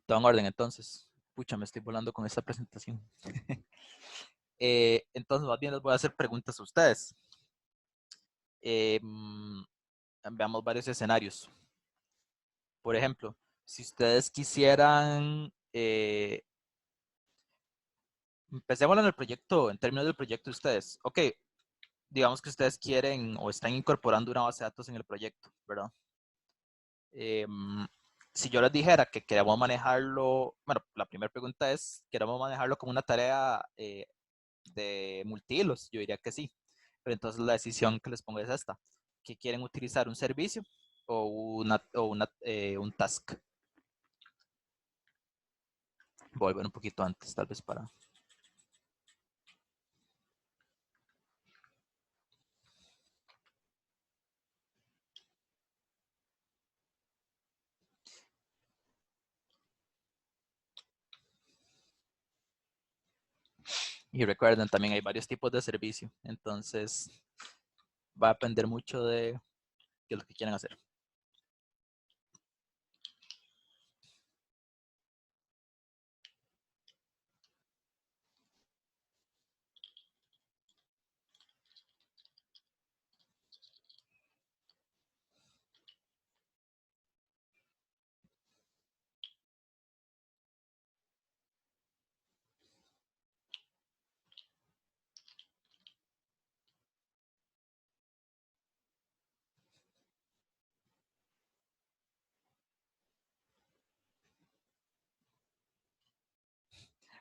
Todo en orden, entonces. Pucha, me estoy volando con esta presentación. Entonces, más bien les voy a hacer preguntas a ustedes. Veamos varios escenarios. Por ejemplo, si ustedes quisieran, empecemos en el proyecto, en términos del proyecto de ustedes. Ok, digamos que ustedes quieren o están incorporando una base de datos en el proyecto, ¿verdad? Si yo les dijera que queremos manejarlo, bueno, la primera pregunta es, ¿queremos manejarlo como una tarea de multihilos? Yo diría que sí. Pero entonces la decisión que les pongo es esta. ¿Que quieren utilizar un servicio o un task? Voy a volver un poquito antes, tal vez para... Y recuerden, también hay varios tipos de servicio. Entonces, va a depender mucho de qué es lo que quieran hacer.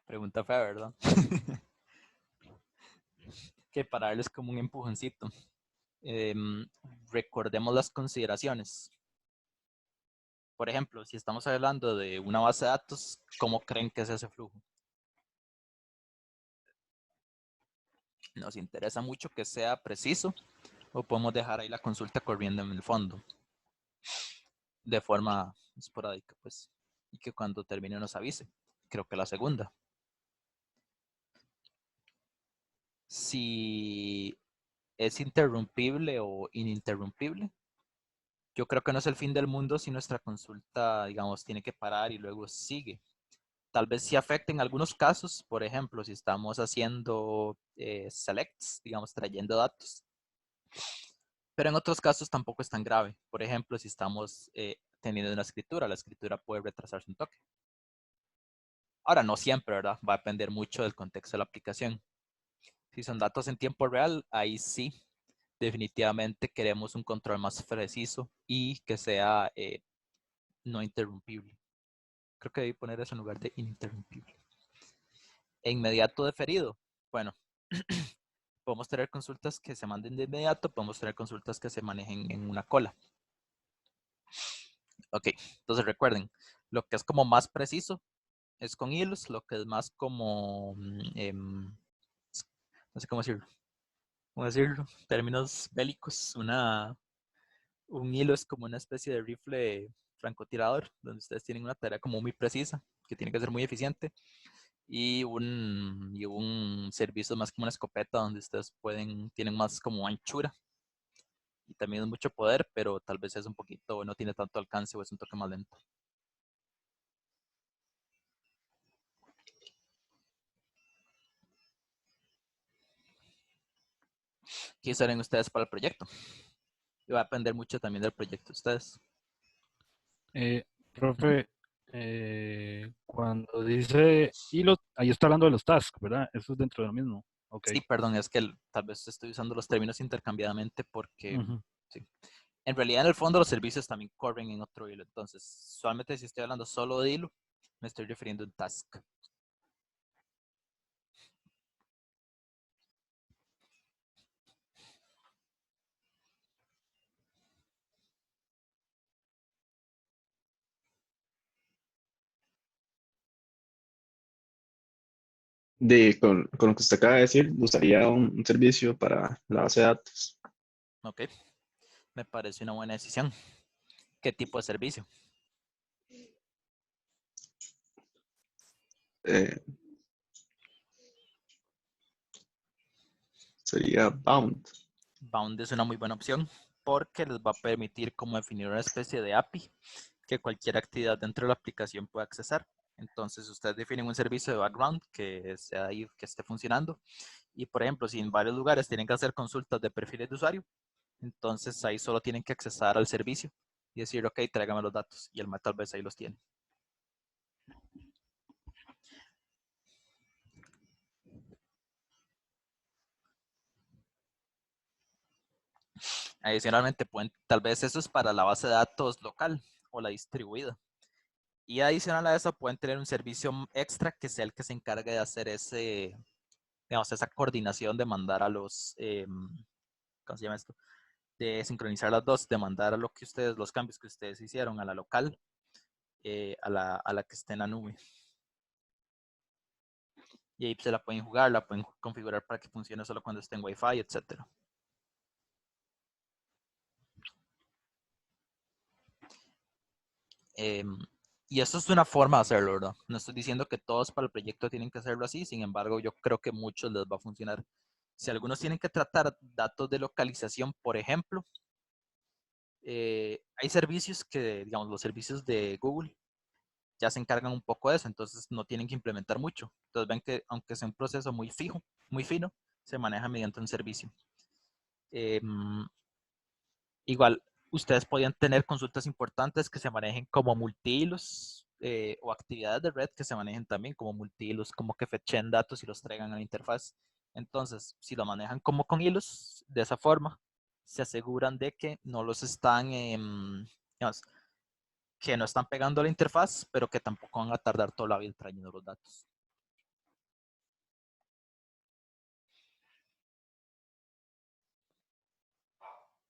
Pregunta fea, ¿verdad? Que para darles como un empujoncito. Recordemos las consideraciones. Por ejemplo, si estamos hablando de una base de datos, ¿cómo creen que es ese flujo? ¿Nos interesa mucho que sea preciso o podemos dejar ahí la consulta corriendo en el fondo de forma esporádica, pues, y que cuando termine nos avise? Creo que la segunda. Si es interrumpible o ininterrumpible, yo creo que no es el fin del mundo si nuestra consulta, digamos, tiene que parar y luego sigue. Tal vez sí afecte en algunos casos, por ejemplo, si estamos haciendo selects, digamos, trayendo datos. Pero en otros casos tampoco es tan grave. Por ejemplo, si estamos teniendo una escritura, la escritura puede retrasarse un toque. Ahora, no siempre, ¿verdad? Va a depender mucho del contexto de la aplicación. Si son datos en tiempo real, ahí sí, definitivamente queremos un control más preciso y que sea no interrumpible. Creo que debí poner eso en lugar de ininterrumpible. E inmediato deferido. Bueno, podemos tener consultas que se manden de inmediato, podemos tener consultas que se manejen en una cola. Ok, entonces recuerden, lo que es como más preciso es con hilos, lo que es más como, no sé cómo decirlo, términos bélicos, un hilo es como una especie de rifle francotirador, donde ustedes tienen una tarea como muy precisa, que tiene que ser muy eficiente, y un servicio más como una escopeta, donde ustedes tienen más como anchura, y también es mucho poder, pero tal vez es un poquito, no tiene tanto alcance o es un toque más lento. ¿Qué saben ustedes para el proyecto? Y va a depender mucho también del proyecto de ustedes. Profe, cuando dice hilo, ahí está hablando de los tasks, ¿verdad? Eso es dentro de lo mismo. Okay. Sí, perdón, es que tal vez estoy usando los términos intercambiadamente porque sí. En realidad, en el fondo, los servicios también corren en otro hilo. Entonces, solamente si estoy hablando solo de hilo, me estoy refiriendo a un task. Con lo que usted acaba de decir, usaría un servicio para la base de datos. Ok, me parece una buena decisión. ¿Qué tipo de servicio? Sería Bound. Bound es una muy buena opción porque les va a permitir como definir una especie de API que cualquier actividad dentro de la aplicación pueda accesar. Entonces, ustedes definen un servicio de background que sea ahí, que esté funcionando. Y, por ejemplo, si en varios lugares tienen que hacer consultas de perfiles de usuario, entonces ahí solo tienen que accesar al servicio y decir, ok, tráigame los datos. Y el MAT tal vez ahí los tiene. Adicionalmente, tal vez eso es para la base de datos local o la distribuida. Y adicional a eso, pueden tener un servicio extra que sea el que se encargue de hacer esa coordinación de mandar a los, ¿cómo se llama esto? De sincronizar las dos, de mandar a los cambios que ustedes hicieron a la local, a la que esté en la nube. Y ahí se la pueden jugar, la pueden configurar para que funcione solo cuando esté en Wi-Fi, etc. Y eso es una forma de hacerlo, ¿verdad? No estoy diciendo que todos para el proyecto tienen que hacerlo así, sin embargo, yo creo que muchos les va a funcionar. Si algunos tienen que tratar datos de localización, por ejemplo, hay servicios que, digamos, los servicios de Google ya se encargan un poco de eso, entonces no tienen que implementar mucho. Entonces ven que aunque sea un proceso muy fijo, muy fino, se maneja mediante un servicio. Igual, ustedes podían tener consultas importantes que se manejen como multihilos o actividades de red que se manejen también como multihilos, como que fetchen datos y los traigan a la interfaz. Entonces, si lo manejan como con hilos, de esa forma, se aseguran de que no los están, digamos, que no están pegando a la interfaz, pero que tampoco van a tardar toda la vida trayendo los datos.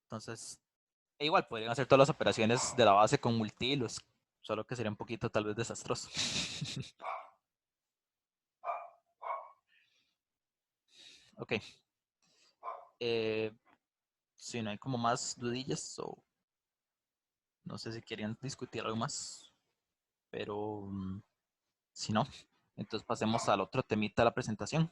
Entonces, igual podrían hacer todas las operaciones de la base con multihilos, solo que sería un poquito tal vez desastroso. Ok. Si no hay como más dudillas o no sé si querían discutir algo más, pero si no, entonces pasemos al otro temita de la presentación.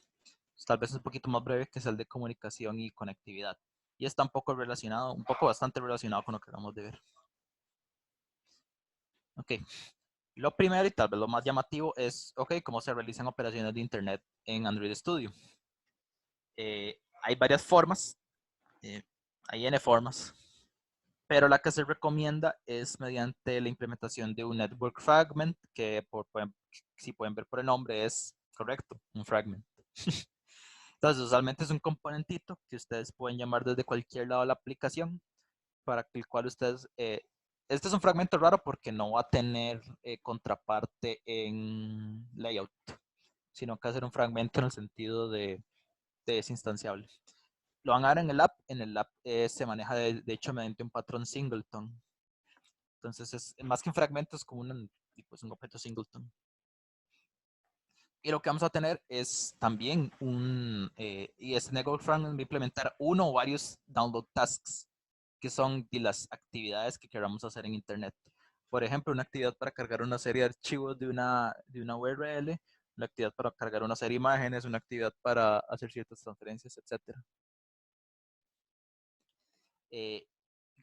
Tal vez es un poquito más breve, que es el de comunicación y conectividad. Y está un poco relacionado, un poco bastante relacionado con lo que acabamos de ver. Ok. Lo primero y tal vez lo más llamativo es, ok, cómo se realizan operaciones de Internet en Android Studio. Hay varias formas, hay N formas, pero la que se recomienda es mediante la implementación de un network fragment, que si pueden ver por el nombre es correcto, un fragment. Entonces, usualmente es un componentito que ustedes pueden llamar desde cualquier lado de la aplicación, para el cual ustedes, este es un fragmento raro porque no va a tener contraparte en layout, sino que va a ser un fragmento en el sentido de desinstanciable. Lo van a ver en el app se maneja de hecho mediante un patrón singleton. Entonces, es más que un fragmento, es como un objeto singleton. Y lo que vamos a tener es también y este network fragment va a implementar uno o varios download tasks, que son de las actividades que queramos hacer en Internet. Por ejemplo, una actividad para cargar una serie de archivos de una URL, una actividad para cargar una serie de imágenes, una actividad para hacer ciertas transferencias, etc.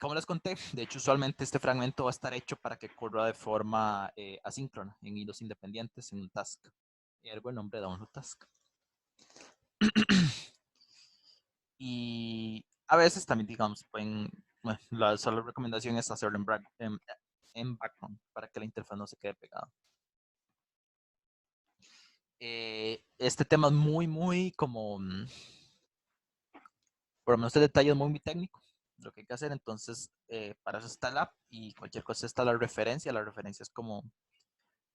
Como les conté, de hecho, usualmente este fragmento va a estar hecho para que corra de forma asíncrona, en hilos independientes, en un task. Y algo el nombre de download task. Y a veces también, digamos, pueden, bueno, la sola recomendación es hacerlo en background para que la interfaz no se quede pegada. Este tema es muy como, por lo menos este detalle es muy técnico, lo que hay que hacer. Entonces, para eso está el app y cualquier cosa está la referencia. La referencia es como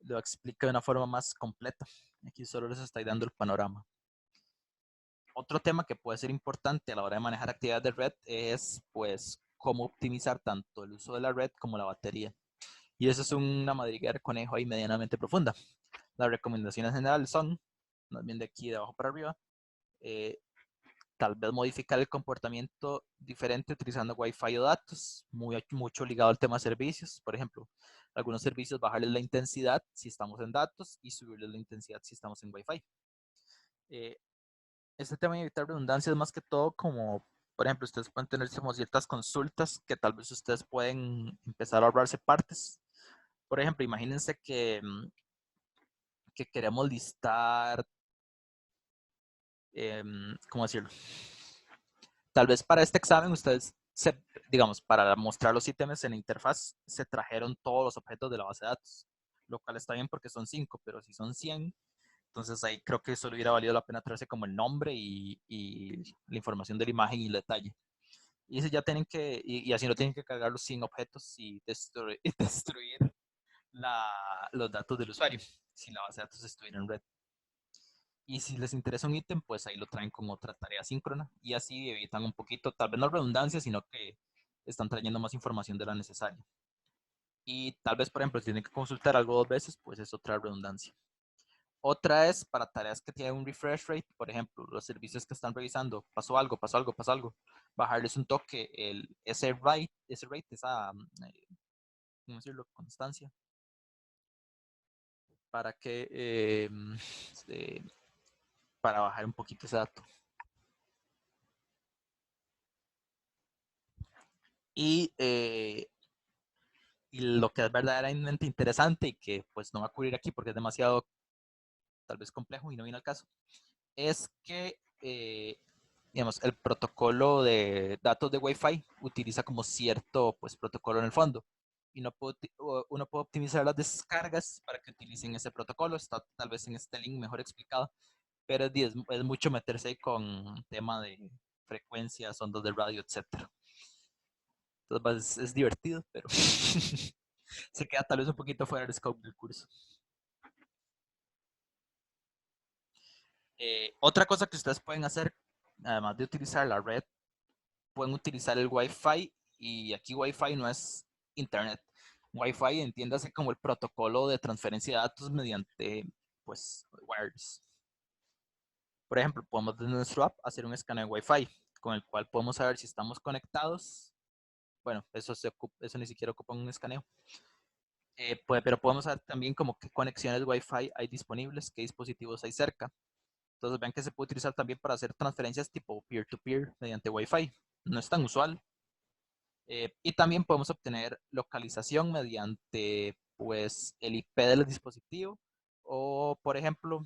lo explica de una forma más completa. Aquí solo les estoy dando el panorama. Otro tema que puede ser importante a la hora de manejar actividades de red es, pues, cómo optimizar tanto el uso de la red como la batería. Y eso es una madriguera de conejo ahí medianamente profunda. Las recomendaciones generales son, más bien de aquí de abajo para arriba, tal vez modificar el comportamiento diferente utilizando Wi-Fi o datos, mucho ligado al tema de servicios. Por ejemplo, algunos servicios bajarles la intensidad si estamos en datos y subirles la intensidad si estamos en Wi-Fi. Este tema de evitar redundancias más que todo como, por ejemplo, ustedes pueden tener como ciertas consultas que tal vez ustedes pueden empezar a ahorrarse partes. Por ejemplo, imagínense que queremos listar, ¿cómo decirlo? Tal vez para este examen ustedes, digamos, para mostrar los ítems en la interfaz, se trajeron todos los objetos de la base de datos, lo cual está bien porque son 5, pero si son 100, entonces ahí creo que solo hubiera valido la pena traerse como el nombre y la información de la imagen y el detalle. Y eso ya tienen que, y así no tienen que cargar los 100 objetos y destruir los datos del usuario, si la base de datos estuviera en red. Y si les interesa un ítem, pues ahí lo traen con otra tarea síncrona y así evitan un poquito, tal vez no redundancia, sino que están trayendo más información de la necesaria. Y tal vez, por ejemplo, si tienen que consultar algo 2 veces, pues es otra redundancia. Otra es para tareas que tienen un refresh rate, por ejemplo, los servicios que están revisando, pasó algo, bajarles un toque, ese rate, esa, ¿cómo decirlo? Constancia. para que para bajar un poquito ese dato. Y lo que es verdaderamente interesante y que pues no va a cubrir aquí porque es demasiado tal vez complejo y no viene al caso, es que digamos, el protocolo de datos de Wi-Fi utiliza como cierto pues, protocolo en el fondo. Y uno puede optimizar las descargas para que utilicen ese protocolo. Está tal vez en este link mejor explicado. Pero es mucho meterse con tema de frecuencias, ondas de radio, etc. Entonces pues, es divertido, pero se queda tal vez un poquito fuera del scope del curso. Otra cosa que ustedes pueden hacer, además de utilizar la red, pueden utilizar el Wi-Fi, y aquí Wi-Fi no es internet. Wi-Fi entiéndase como el protocolo de transferencia de datos mediante pues wireless. Por ejemplo, podemos desde nuestro app hacer un escaneo de Wi-Fi con el cual podemos saber si estamos conectados. Bueno, eso ni siquiera ocupa un escaneo. Pero podemos saber también como qué conexiones Wi-Fi hay disponibles, qué dispositivos hay cerca. Entonces vean que se puede utilizar también para hacer transferencias tipo peer-to-peer mediante Wi-Fi. No es tan usual. Y también podemos obtener localización mediante pues, el IP del dispositivo o, por ejemplo,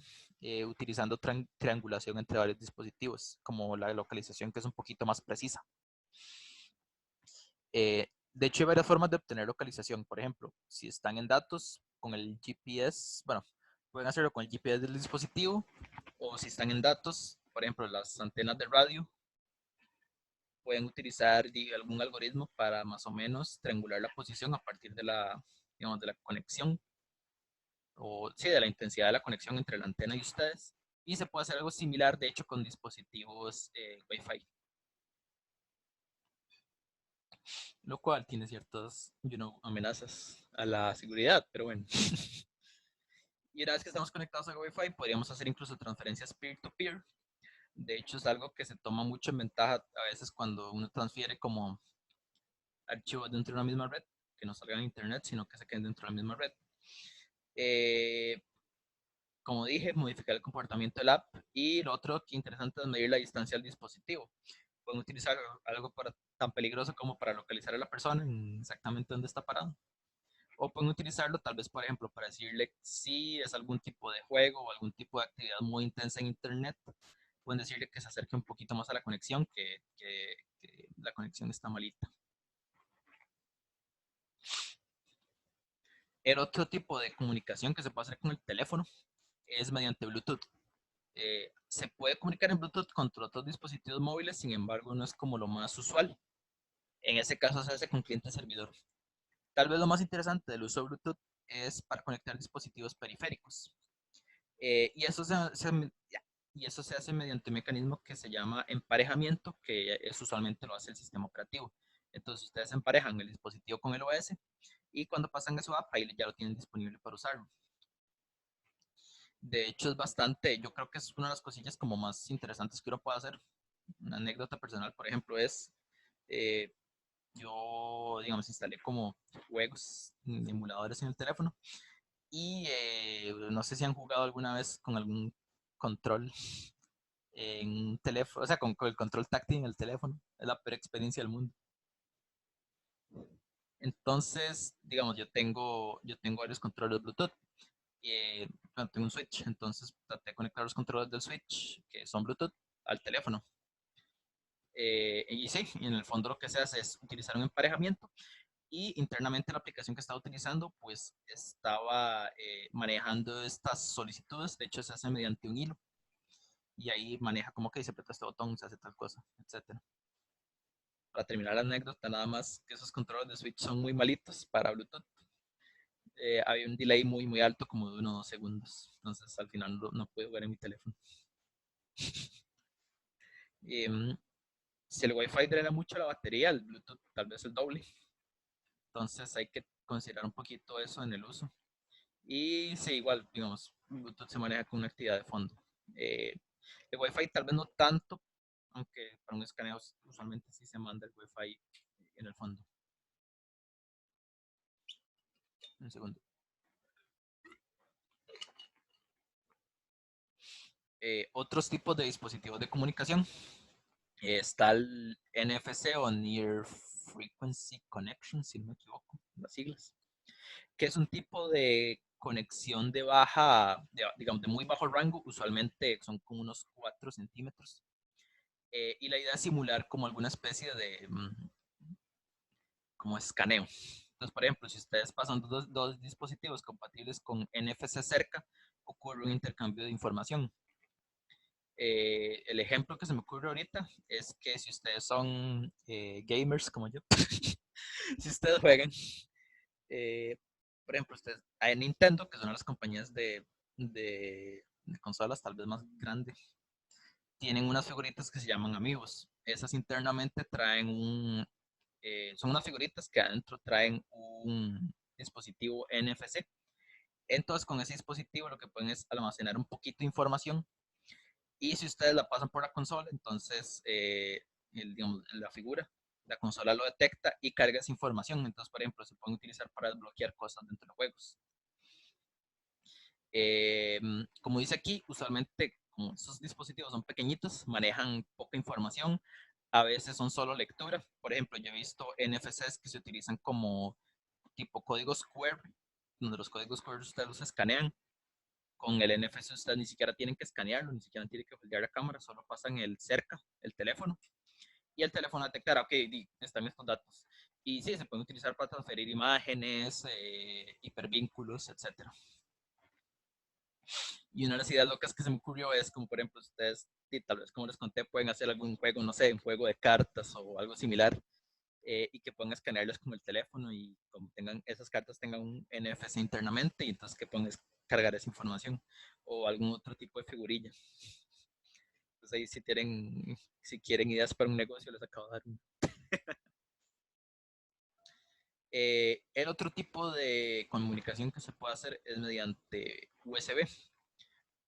utilizando triangulación entre varios dispositivos, como la localización que es un poquito más precisa. De hecho, hay varias formas de obtener localización. Por ejemplo, si están en datos con el GPS, bueno, pueden hacerlo con el GPS del dispositivo, o si están en datos, por ejemplo, las antenas de radio, pueden utilizar algún algoritmo para más o menos triangular la posición a partir de digamos, de la conexión, o sí, de la intensidad de la conexión entre la antena y ustedes. Y se puede hacer algo similar, de hecho, con dispositivos Wi-Fi. Lo cual tiene ciertas amenazas a la seguridad, pero bueno. Y una vez que estamos conectados a Wi-Fi, podríamos hacer incluso transferencias peer-to-peer. De hecho, es algo que se toma mucho en ventaja a veces cuando uno transfiere como archivos dentro de una misma red, que no salgan a internet, sino que se queden dentro de la misma red. Como dije, modificar el comportamiento del app, y lo otro que interesante es medir la distancia al dispositivo. Pueden utilizar algo tan peligroso como para localizar a la persona en exactamente dónde está parado. O pueden utilizarlo tal vez, por ejemplo, para decirle si es algún tipo de juego o algún tipo de actividad muy intensa en internet. Pueden decirle que se acerque un poquito más a la conexión, que la conexión está malita. El otro tipo de comunicación que se puede hacer con el teléfono es mediante Bluetooth. Se puede comunicar en Bluetooth con otros dispositivos móviles, sin embargo, no es como lo más usual. En ese caso se hace con cliente-servidor. Tal vez lo más interesante del uso de Bluetooth es para conectar dispositivos periféricos. Y eso se hace mediante un mecanismo que se llama emparejamiento, que es usualmente lo hace el sistema operativo. Entonces ustedes emparejan el dispositivo con el OS, y cuando pasan a su app, ahí ya lo tienen disponible para usarlo. De hecho, es bastante, yo creo que es una de las cosillas como más interesantes que uno puede hacer. Una anécdota personal, por ejemplo, es, yo, digamos, instalé como juegos, emuladores en el teléfono, y no sé si han jugado alguna vez con algún control en un teléfono, o sea, con el control táctil en el teléfono. Es la peor experiencia del mundo. Entonces, digamos, yo tengo varios controles Bluetooth. Tengo un Switch, entonces traté de conectar los controles del Switch, que son Bluetooth, al teléfono. Y sí, en el fondo lo que se hace es utilizar un emparejamiento, y internamente la aplicación que estaba utilizando pues estaba manejando estas solicitudes. De hecho, se hace mediante un hilo, y ahí maneja como que se aprieta este botón, se hace tal cosa, etcétera. Para terminar la anécdota, nada más que esos controles de Switch son muy malitos para Bluetooth. Había un delay muy muy alto, como de 1 o 2 segundos, entonces al final no pude jugar en mi teléfono. Si el Wi-Fi drena mucho la batería, el Bluetooth tal vez el doble. Entonces hay que considerar un poquito eso en el uso. Y sí, igual, digamos, Bluetooth se maneja con una actividad de fondo. El Wi-Fi tal vez no tanto, aunque para un escaneo usualmente sí se manda el Wi-Fi en el fondo. Un segundo. Otros tipos de dispositivos de comunicación. Está el NFC o Near Frequency Connection, si no me equivoco, las siglas, que es un tipo de conexión de digamos, de muy bajo rango, usualmente son como unos 4 centímetros, y la idea es simular como alguna especie de como escaneo. Entonces, por ejemplo, si ustedes pasan dos dispositivos compatibles con NFC cerca, ocurre un intercambio de información. El ejemplo que se me ocurre ahorita es que si ustedes son gamers como yo, si ustedes juegan, por ejemplo, ustedes, hay Nintendo, que son las compañías de consolas tal vez más grandes, tienen unas figuritas que se llaman amigos. Esas internamente traen son unas figuritas que adentro traen un dispositivo NFC. Entonces, con ese dispositivo lo que pueden es almacenar un poquito de información. Y si ustedes la pasan por la consola, entonces digamos, la figura, la consola lo detecta y carga esa información. Entonces, por ejemplo, se pueden utilizar para desbloquear cosas dentro de juegos. Como dice aquí, usualmente como esos dispositivos son pequeñitos, manejan poca información, a veces son solo lectura. Por ejemplo, yo he visto NFCs que se utilizan como tipo códigos QR, donde los códigos QR ustedes los escanean. Con el NFC ustedes ni siquiera tienen que escanearlo, ni siquiera tienen que foldear la cámara, solo pasan el teléfono, y el teléfono detectará, ok, están estos datos. Y sí, se pueden utilizar para transferir imágenes, hipervínculos, etc. Y una de las ideas locas que se me ocurrió es como, por ejemplo, ustedes, y tal vez como les conté, pueden hacer algún juego, no sé, un juego de cartas o algo similar, y que puedan escanearlos con el teléfono y como tengan esas cartas tengan un NFC internamente y entonces que puedan cargar esa información o algún otro tipo de figurilla. Entonces ahí si quieren ideas para un negocio, les acabo de dar una. El otro tipo de comunicación que se puede hacer es mediante USB.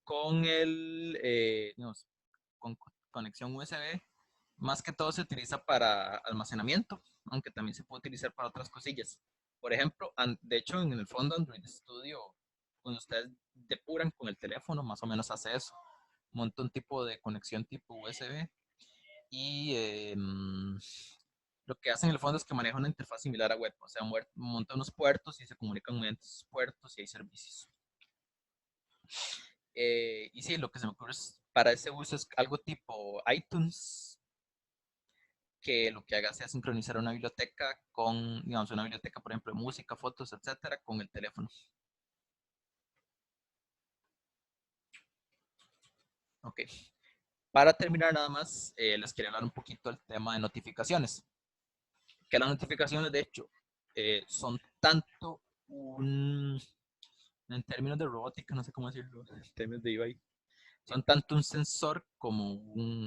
Con digamos, con conexión USB, más que todo se utiliza para almacenamiento, aunque también se puede utilizar para otras cosillas. Por ejemplo, de hecho, en el fondo Android Studio, cuando ustedes depuran con el teléfono, más o menos hace eso. Monta un tipo de conexión tipo USB y lo que hace en el fondo es que maneja una interfaz similar a web, o sea, monta unos puertos y se comunican mediante esos puertos y hay servicios. Y sí, lo que se me ocurre para ese uso es algo tipo iTunes, que lo que haga sea sincronizar una biblioteca con, digamos, una biblioteca, por ejemplo, de música, fotos, etcétera, con el teléfono. Ok. Para terminar nada más, les quería hablar un poquito del tema de notificaciones. Que las notificaciones, de hecho, son tanto en términos de robótica, no sé cómo decirlo, en términos de UI, son tanto un sensor como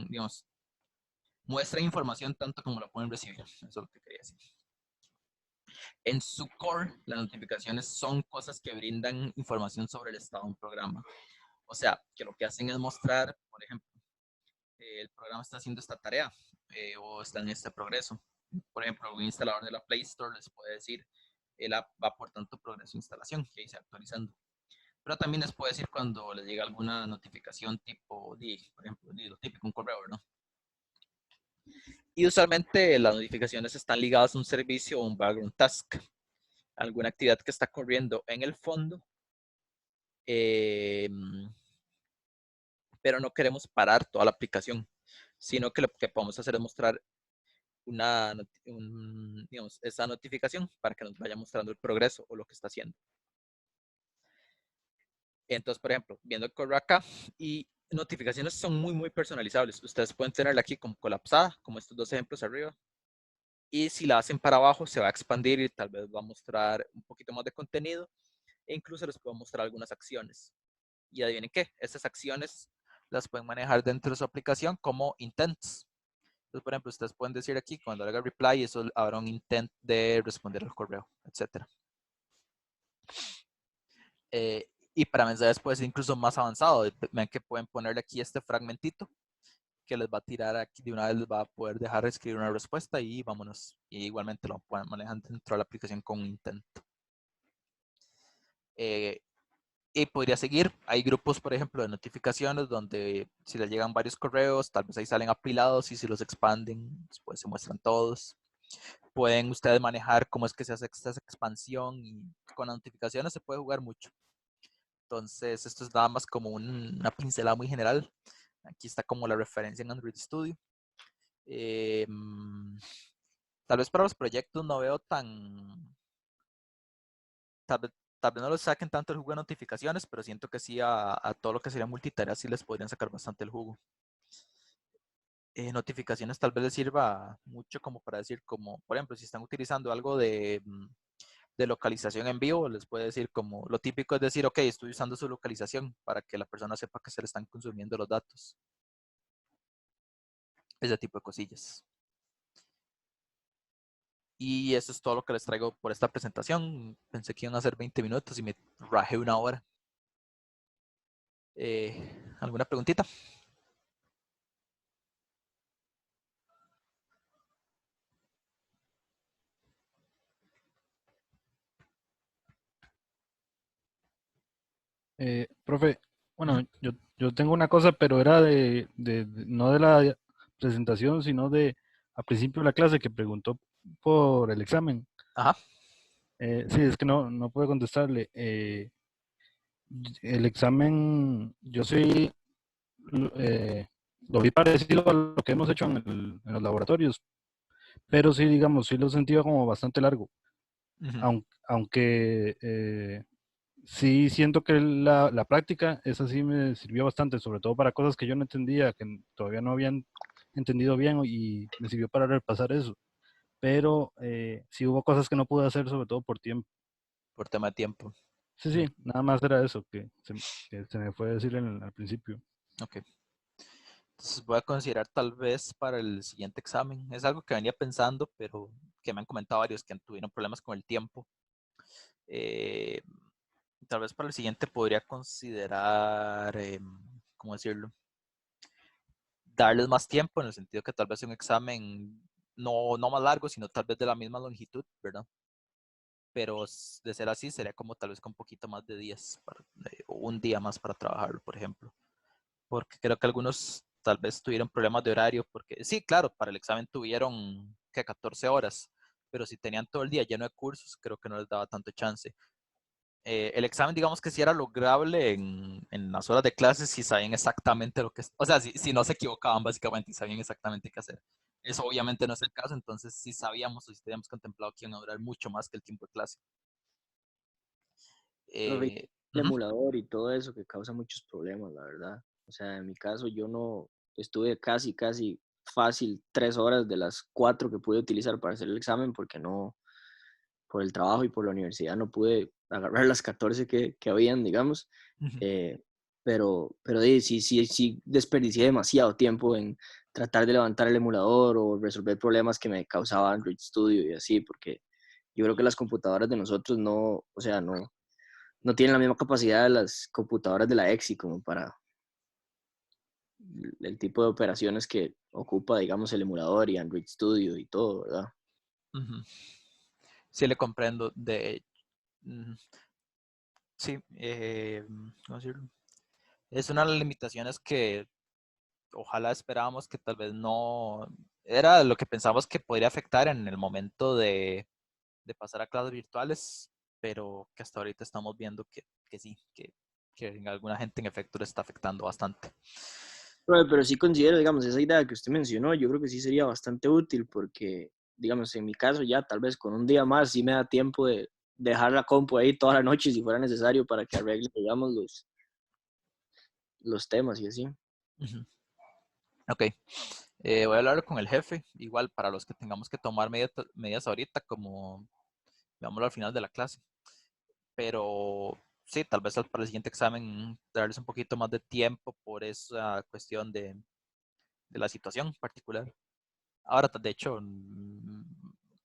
digamos, muestran información tanto como la pueden recibir. Eso es lo que quería decir. En su core, las notificaciones son cosas que brindan información sobre el estado de un programa. O sea, que lo que hacen es mostrar, por ejemplo, el programa está haciendo esta tarea o está en este progreso. Por ejemplo, un instalador de la Play Store les puede decir, el app va por tanto progreso de instalación, que dice actualizando. Pero también les puede decir cuando les llega alguna notificación tipo, por ejemplo, lo típico, un correo, ¿no? Y usualmente las notificaciones están ligadas a un servicio o un background task, alguna actividad que está corriendo en el fondo, pero no queremos parar toda la aplicación, sino que lo que podemos hacer es mostrar digamos, esa notificación para que nos vaya mostrando el progreso o lo que está haciendo. Entonces, por ejemplo, viendo el correo acá, y notificaciones son muy, muy personalizables. Ustedes pueden tenerla aquí como colapsada, como estos dos ejemplos arriba. Y si la hacen para abajo, se va a expandir y tal vez va a mostrar un poquito más de contenido. E incluso les puedo mostrar algunas acciones. Y adivinen qué, estas acciones las pueden manejar dentro de su aplicación como intents. Entonces, por ejemplo, ustedes pueden decir aquí, cuando haga reply, eso habrá un intent de responder al correo, etc. Y para mensajes puede ser incluso más avanzado. Ven que pueden ponerle aquí este fragmentito que les va a tirar aquí, de una vez les va a poder dejar escribir una respuesta y vámonos. Y igualmente lo pueden manejar dentro de la aplicación con un intent. Y podría seguir. Hay grupos, por ejemplo, de notificaciones donde si les llegan varios correos, tal vez ahí salen apilados y si los expanden, después se muestran todos. Pueden ustedes manejar cómo es que se hace esta expansión y con las notificaciones se puede jugar mucho. Entonces, esto es nada más como una pincelada muy general. Aquí está como la referencia en Android Studio. Tal vez para los proyectos no veo tal vez no les saquen tanto el jugo de notificaciones, pero siento que sí a todo lo que sería multitarea sí les podrían sacar bastante el jugo. Notificaciones tal vez les sirva mucho como para decir, como por ejemplo, si están utilizando algo de localización en vivo, les puede decir como lo típico es decir, ok, estoy usando su localización para que la persona sepa que se le están consumiendo los datos. Ese tipo de cosillas. Y eso es todo lo que les traigo por esta presentación. Pensé que iban a ser 20 minutos y me rajé una hora. ¿Alguna preguntita? Profe, bueno, yo tengo una cosa, pero era no de la presentación, sino de al principio de la clase que preguntó por el examen. Ajá. Sí, es que no puedo contestarle. El examen, yo sí eh, lo vi parecido a lo que hemos hecho en los laboratorios, pero sí, digamos, sí lo sentía como bastante largo, aunque sí siento que la práctica, esa sí me sirvió bastante, sobre todo para cosas que yo no entendía, que todavía no habían entendido bien y me sirvió para repasar eso. Pero sí hubo cosas que no pude hacer, sobre todo por tiempo. Por tema de tiempo. Sí, sí, nada más era eso que se me fue a decir al principio. Ok. Entonces voy a considerar tal vez para el siguiente examen. Es algo que venía pensando, pero que me han comentado varios que tuvieron problemas con el tiempo. Tal vez para el siguiente podría considerar, ¿cómo decirlo? Darles más tiempo en el sentido que tal vez un examen no más largo, sino tal vez de la misma longitud, ¿verdad? Pero de ser así, sería como tal vez con un poquito más de días, o un día más para trabajarlo, por ejemplo. Porque creo que algunos tal vez tuvieron problemas de horario, porque sí, claro, para el examen tuvieron que 14 horas, pero si tenían todo el día lleno de cursos, creo que no les daba tanto chance. El examen, digamos que sí era lograble en las horas de clases si sabían exactamente lo que es, o sea, si no se equivocaban básicamente y sabían exactamente qué hacer. Eso obviamente no es el caso, entonces sí sabíamos o sí teníamos contemplado que iban a durar mucho más que el tiempo de clase. Profe, el Uh-huh. emulador y todo eso que causa muchos problemas, la verdad. O sea, en mi caso yo no estuve casi fácil 3 horas de las 4 que pude utilizar para hacer el examen porque no, por el trabajo y por la universidad no pude agarrar las 14 que habían, digamos. Uh-huh. Pero sí desperdicié demasiado tiempo en tratar de levantar el emulador o resolver problemas que me causaba Android Studio y así, porque yo creo que las computadoras de nosotros no, o sea, no tienen la misma capacidad de las computadoras de la EXI como para el tipo de operaciones que ocupa, digamos, el emulador y Android Studio y todo, ¿verdad? Uh-huh. Sí, le comprendo. Sí, ¿cómo decirlo? Es una de las limitaciones que ojalá esperábamos que tal vez no era lo que pensamos que podría afectar en el momento de pasar a clases virtuales, pero que hasta ahorita estamos viendo que sí, que en alguna gente en efecto le está afectando bastante. Pero sí considero, digamos, esa idea que usted mencionó, yo creo que sí sería bastante útil porque, digamos, en mi caso ya tal vez con un día más sí me da tiempo de dejar la compu ahí toda la noche si fuera necesario para que arregle, digamos, los temas y así. Uh-huh. Ok, voy a hablar con el jefe, igual para los que tengamos que tomar medidas ahorita, como veámoslo al final de la clase. Pero sí, tal vez para el siguiente examen darles un poquito más de tiempo por esa cuestión de la situación particular. Ahora, de hecho,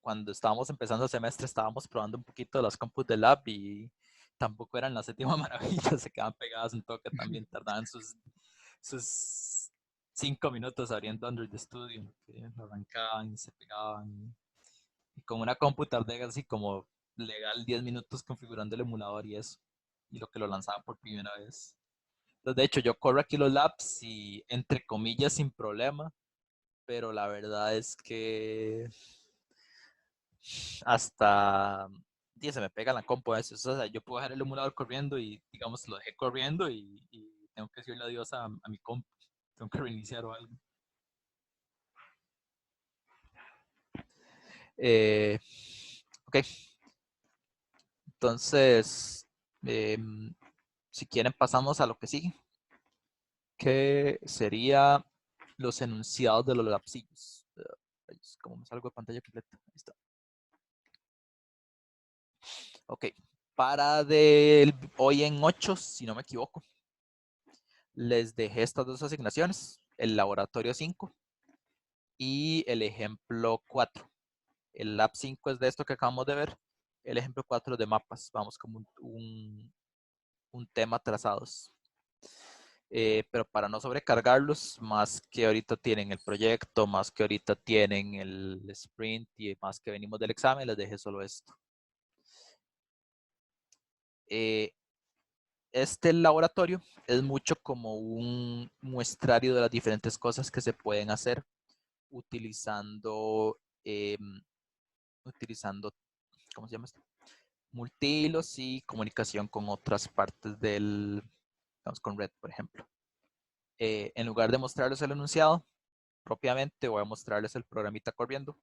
cuando estábamos empezando el semestre, estábamos probando un poquito las compus de lab y tampoco eran la séptima maravilla, se quedaban pegadas un toque también, tardaban sus 5 minutos abriendo Android Studio, que arrancaban y se pegaban. Y con una compu tardé así como legal 10 minutos configurando el emulador y eso. y lo que lo lanzaba por primera vez. Entonces, de hecho, yo corro aquí los labs y entre comillas sin problema, pero la verdad es que hasta se me pega la compu a veces. O sea, yo puedo dejar el emulador corriendo y, digamos, lo dejé corriendo y tengo que decirle adiós a mi compu. Tengo que reiniciar o algo. Ok. Entonces, si quieren pasamos a lo que sigue, que sería los enunciados de los lapsillos. Como me salgo de pantalla completa. Ahí está. Ok. Para hoy en 8, si no me equivoco, les dejé estas dos asignaciones, el laboratorio 5 y el ejemplo 4. El lab 5 es de esto que acabamos de ver, el ejemplo 4 es de mapas, vamos como un tema trazados. Pero para no sobrecargarlos, más que ahorita tienen el proyecto, más que ahorita tienen el sprint y más que venimos del examen, les dejé solo esto. Este laboratorio es mucho como un muestrario de las diferentes cosas que se pueden hacer utilizando, ¿cómo se llama esto? Multihilos y comunicación con otras partes digamos, con Red, por ejemplo. En lugar de mostrarles el enunciado propiamente, voy a mostrarles el programita corriendo.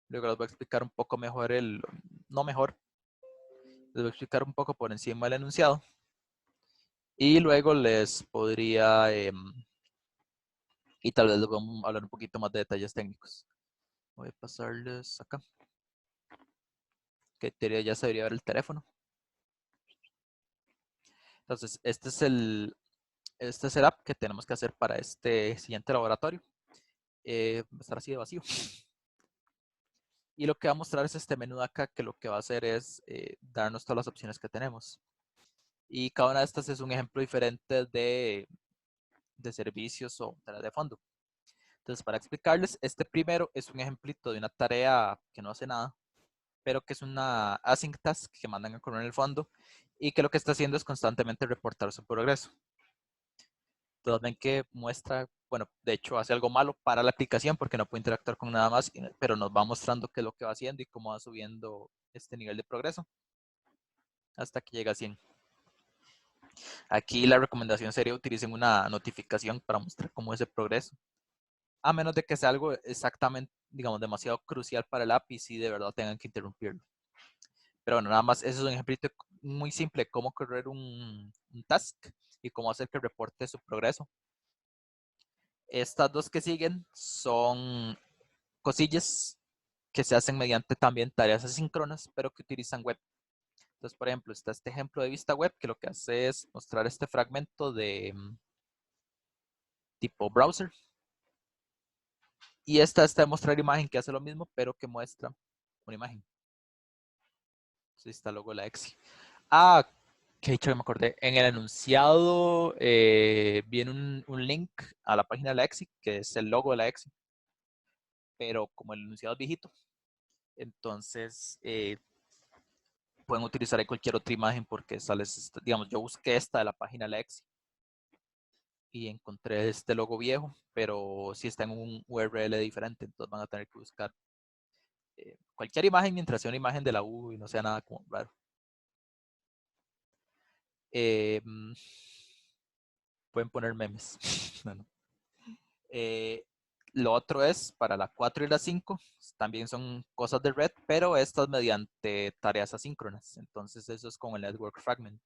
Luego les voy a explicar un poco mejor no mejor, les voy a explicar un poco por encima del enunciado. Y luego les podría, y tal vez les vamos a hablar un poquito más de detalles técnicos. Voy a pasarles acá. Que teoría ya se debería ver el teléfono. Entonces, este es el setup que tenemos que hacer para este siguiente laboratorio. Va a estar así de vacío. Y lo que va a mostrar es este menú de acá, que lo que va a hacer es darnos todas las opciones que tenemos. Y cada una de estas es un ejemplo diferente de servicios o tareas de fondo. Entonces, para explicarles, este primero es un ejemplito de una tarea que no hace nada, pero que es una async task que mandan a correr en el fondo y que lo que está haciendo es constantemente reportar su progreso. Entonces ven que muestra, bueno, de hecho hace algo malo para la aplicación porque no puede interactuar con nada más, pero nos va mostrando qué es lo que va haciendo y cómo va subiendo este nivel de progreso hasta que llega a 100. Aquí la recomendación sería utilicen una notificación para mostrar cómo es el progreso. A menos de que sea algo exactamente, digamos, demasiado crucial para el API, si de verdad tengan que interrumpirlo. Pero bueno, nada más, ese es un ejemplo muy simple de cómo correr un task y cómo hacer que reporte su progreso. Estas dos que siguen son cosillas que se hacen mediante también tareas asíncronas, pero que utilizan web. Entonces, por ejemplo, está este ejemplo de vista web que lo que hace es mostrar este fragmento de tipo browser. Y esta está de mostrar imagen que hace lo mismo, pero que muestra una imagen. Entonces está el logo de la EXI. Ah, que dicho que me acordé. En el enunciado viene un link a la página de la EXI, que es el logo de la EXI. Pero como el enunciado es viejito, entonces pueden utilizar ahí cualquier otra imagen porque sale, digamos, yo busqué esta de la página de la EXI y encontré este logo viejo, pero sí está en un URL diferente, entonces van a tener que buscar cualquier imagen mientras sea una imagen de la U y no sea nada como raro. Pueden poner memes. Bueno. Lo otro es para la 4 y la 5, también son cosas de red, pero estas mediante tareas asíncronas. Entonces eso es con el network fragment.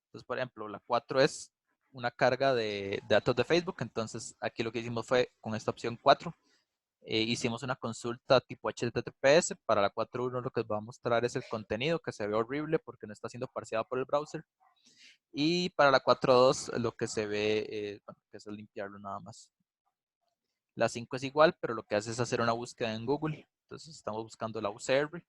Entonces, por ejemplo, la 4 es una carga de datos de Facebook. Entonces aquí lo que hicimos fue con esta opción 4. Hicimos una consulta tipo HTTPS. Para la 4.1 lo que os va a mostrar es el contenido que se ve horrible porque no está siendo parseado por el browser. Y para la 4.2 lo que se ve, bueno, que es limpiarlo nada más. La 5 es igual, pero lo que hace es hacer una búsqueda en Google. Entonces estamos buscando la UCR.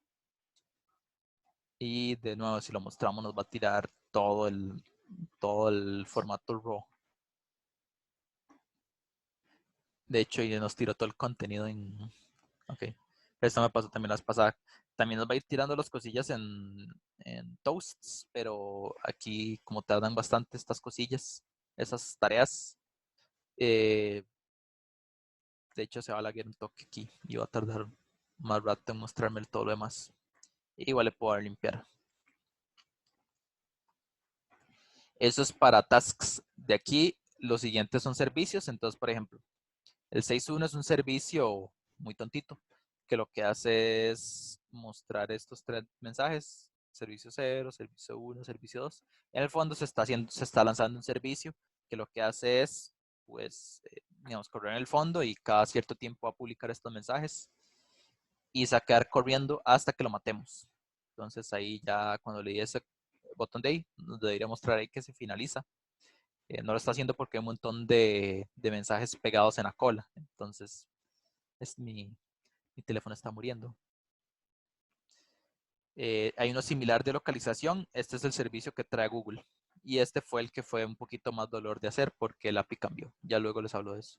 Y de nuevo, si lo mostramos, nos va a tirar todo el formato RAW. De hecho, y nos tiró todo el contenido en... Ok. Esto me pasó también las pasadas. También nos va a ir tirando las cosillas en Toasts, pero aquí como tardan bastante estas cosillas, esas tareas, de hecho se va a laguear un toque aquí y va a tardar más rato en mostrarme todo lo demás. Igual le puedo dar limpiar. Eso es para tasks. De aquí, los siguientes son servicios. Entonces, por ejemplo, el 6.1 es un servicio muy tontito, que lo que hace es mostrar estos 3 mensajes: servicio 0, servicio 1, servicio 2. En el fondo se está lanzando un servicio que lo que hace es, pues, digamos, correr en el fondo y cada cierto tiempo va a publicar estos mensajes y se va a quedar corriendo hasta que lo matemos. Entonces ahí ya cuando le di ese botón de ahí, nos debería mostrar ahí que se finaliza. No lo está haciendo porque hay un montón de mensajes pegados en la cola. Entonces, mi teléfono está muriendo. Hay uno similar de localización. Este es el servicio que trae Google. Y este fue el que fue un poquito más dolor de hacer porque el API cambió. Ya luego les hablo de eso.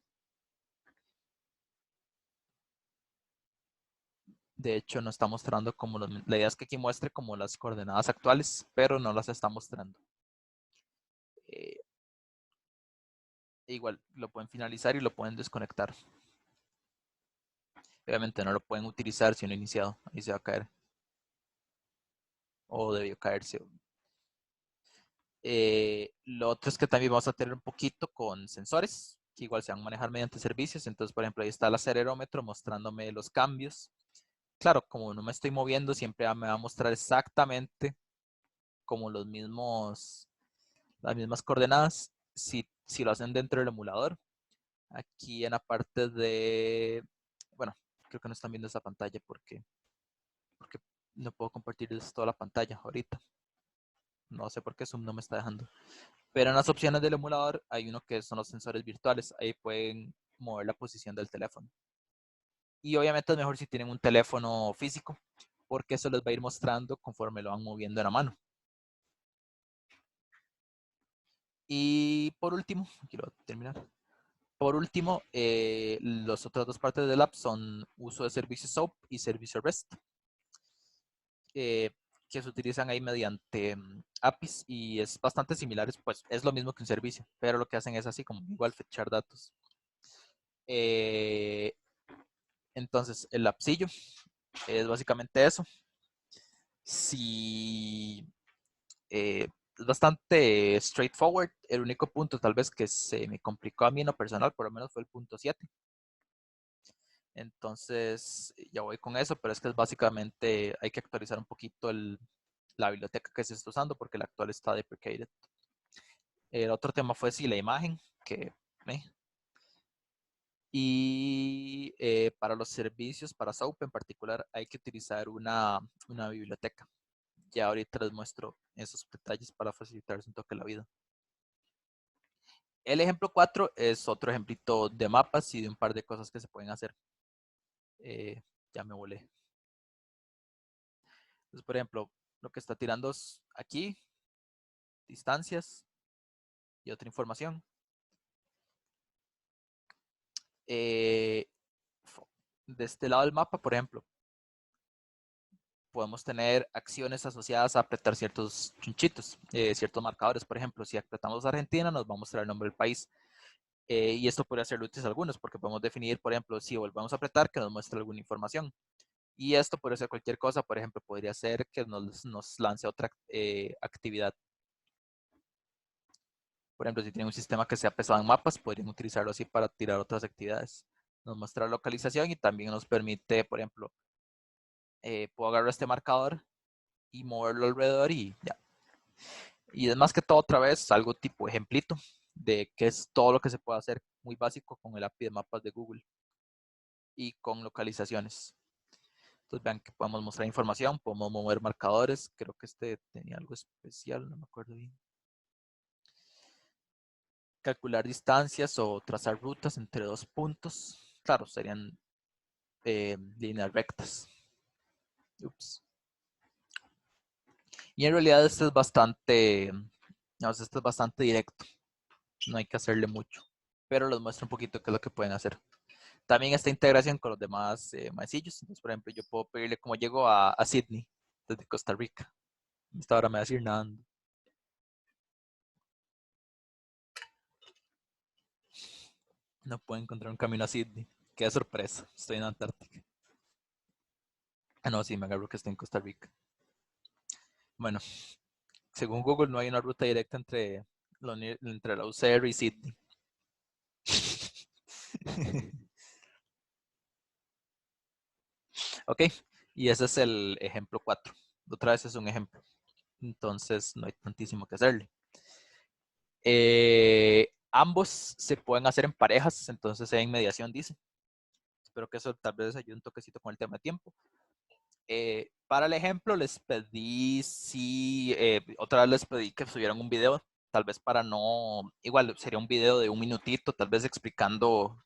De hecho, no está mostrando como la idea es que aquí muestre como las coordenadas actuales, pero no las está mostrando. Igual lo pueden finalizar y lo pueden desconectar. Obviamente no lo pueden utilizar si no iniciado. Ahí se va a caer. O debió caerse. Lo otro es que también vamos a tener un poquito con sensores, que igual se van a manejar mediante servicios. Entonces, por ejemplo, ahí está el acelerómetro mostrándome los cambios. Claro, como no me estoy moviendo, siempre me va a mostrar exactamente como las mismas coordenadas. Si lo hacen dentro del emulador, aquí en la parte de, bueno, creo que no están viendo esa pantalla porque no puedo compartir toda la pantalla ahorita. No sé por qué Zoom no me está dejando. Pero en las opciones del emulador hay uno que son los sensores virtuales. Ahí pueden mover la posición del teléfono. Y obviamente es mejor si tienen un teléfono físico, porque eso les va a ir mostrando conforme lo van moviendo en la mano. Y por último, quiero terminar. Por último, las otras dos partes del app son uso de servicio SOAP y servicio REST, que se utilizan ahí mediante APIs y es bastante similares, pues es lo mismo que un servicio, pero lo que hacen es así como igual fetchar datos. Entonces, el appsillo es básicamente eso. Si es bastante straightforward, el único punto tal vez que se me complicó a mí en lo personal, por lo menos fue el punto 7. Entonces, ya voy con eso, pero es que es básicamente hay que actualizar un poquito la biblioteca que se está usando porque la actual está deprecated. El otro tema fue la imagen, que y para los servicios, para SOAP en particular, hay que utilizar una biblioteca. Ya ahorita les muestro esos detalles para facilitarles un toque la vida. El ejemplo 4 es otro ejemplito de mapas y de un par de cosas que se pueden hacer. Ya me volé. Entonces, por ejemplo, lo que está tirando es aquí, distancias y otra información. De este lado del mapa, por ejemplo, podemos tener acciones asociadas a apretar ciertos chunchitos, ciertos marcadores. Por ejemplo, si apretamos Argentina, nos va a mostrar el nombre del país. Y esto puede ser útil a algunos porque podemos definir, por ejemplo, si volvemos a apretar, que nos muestre alguna información. Y esto puede ser cualquier cosa. Por ejemplo, podría ser que nos lance otra actividad. Por ejemplo, si tienen un sistema que sea pesado en mapas, podrían utilizarlo así para tirar otras actividades. Nos muestra la localización y también nos permite, por ejemplo, puedo agarrar este marcador y moverlo alrededor y ya. Y es más que todo otra vez algo tipo ejemplito de qué es todo lo que se puede hacer muy básico con el API de mapas de Google y con localizaciones. Entonces vean que podemos mostrar información, podemos mover marcadores. Creo que este tenía algo especial, no me acuerdo bien. Calcular distancias o trazar rutas entre dos puntos. Claro, serían líneas rectas. Ups. Y en realidad este es bastante directo. No hay que hacerle mucho. Pero les muestro un poquito qué es lo que pueden hacer. también esta integración con los demás maecillos. Entonces, por ejemplo, yo puedo pedirle cómo llego a Sydney desde Costa Rica. Esta hora me va a decir nada. No puedo encontrar un camino a Sydney. Qué sorpresa. Estoy en Antártica. Ah, no, sí, me agarro que estoy en Costa Rica. Bueno, según Google no hay una ruta directa entre la UCR y Sydney. Ok, y ese es el ejemplo 4. Otra vez es un ejemplo. Entonces no hay tantísimo que hacerle. Ambos se pueden hacer en parejas, entonces en mediación dice. Espero que eso tal vez ayude un toquecito con el tema de tiempo. Para el ejemplo les pedí, otra vez les pedí que subieran un video, tal vez para no, igual sería un video de 1 minutito, tal vez explicando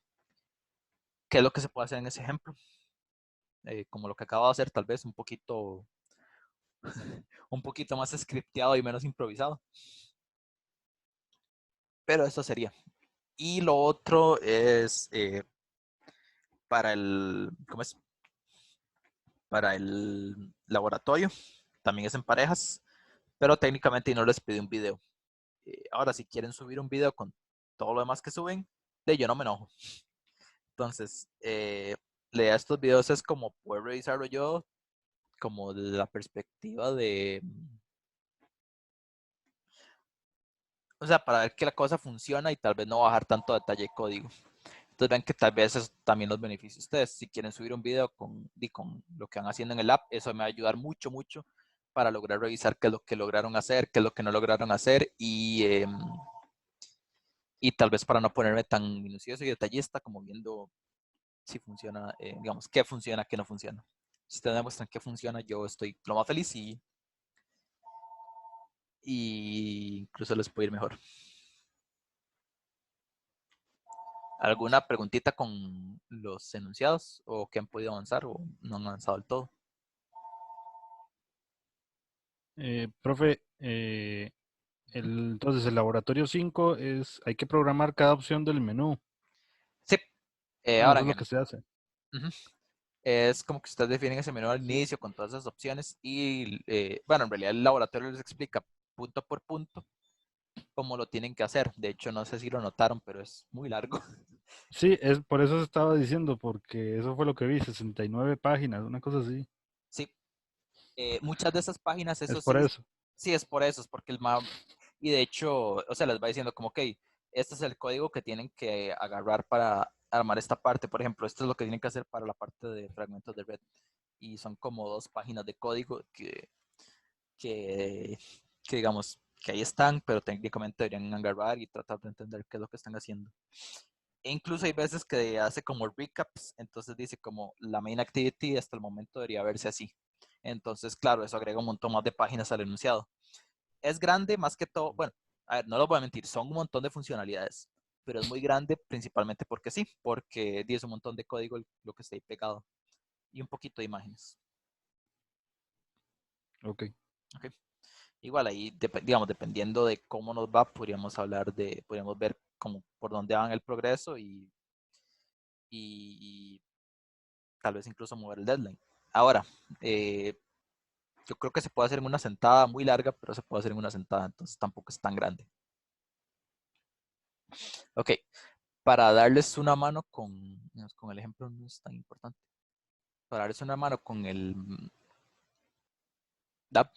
qué es lo que se puede hacer en ese ejemplo. Como lo que acabo de hacer, tal vez un poquito más scripteado y menos improvisado. Pero eso sería. Y lo otro es para el, ¿cómo es? Para el laboratorio, también es en parejas, pero técnicamente no les pedí un video. Ahora, si quieren subir un video con todo lo demás que suben, yo no me enojo. Entonces, la idea de estos videos es como poder revisarlo yo, como de la perspectiva de, o sea, para ver que la cosa funciona y tal vez no bajar tanto detalle de código. Entonces ven que tal vez eso también los beneficia a ustedes. Si quieren subir un video con lo que van haciendo en el app, eso me va a ayudar mucho, mucho para lograr revisar qué es lo que lograron hacer, qué es lo que no lograron hacer y tal vez para no ponerme tan minucioso y detallista como viendo si funciona, digamos, qué funciona, qué no funciona. Si ustedes demuestran qué funciona, yo estoy lo más feliz y incluso les puede ir mejor. ¿Alguna preguntita con los enunciados o que han podido avanzar o no han avanzado del todo? Profe, entonces el laboratorio 5 hay que programar cada opción del menú. Sí. Bueno, Ahora eso es lo que se hace. es como que ustedes definen ese menú al inicio con todas esas opciones y, bueno, en realidad el laboratorio les explica punto por punto cómo lo tienen que hacer. De hecho, no sé si lo notaron, pero es muy largo. Sí, por eso se estaba diciendo, porque eso fue lo que vi, 69 páginas, una cosa así. Sí. Muchas de esas páginas, eso Es por sí, eso. sí es por eso, es porque el map, y de hecho, o sea, les va diciendo como, ok, este es el código que tienen que agarrar para armar esta parte. Por ejemplo, esto es lo que tienen que hacer para la parte de fragmentos de red. Y son como 2 páginas de código que digamos, que ahí están, pero técnicamente deberían agarrar y tratar de entender qué es lo que están haciendo. E incluso hay veces que hace como recaps, entonces dice como la main activity hasta el momento debería verse así. Entonces, claro, eso agrega un montón más de páginas al enunciado. Es grande más que todo, bueno, a ver, no lo voy a mentir, son un montón de funcionalidades, pero es muy grande principalmente porque sí, porque es un montón de código lo que está ahí pegado y un poquito de imágenes. Ok. Okay. Igual ahí, digamos, dependiendo de cómo nos va, podríamos ver como por dónde van el progreso y tal vez incluso mover el deadline. Ahora, yo creo que se puede hacer en una sentada muy larga, pero se puede hacer en una sentada, entonces tampoco es tan grande. Ok, para darles una mano con el ejemplo no es tan importante. Para darles una mano con el DAP,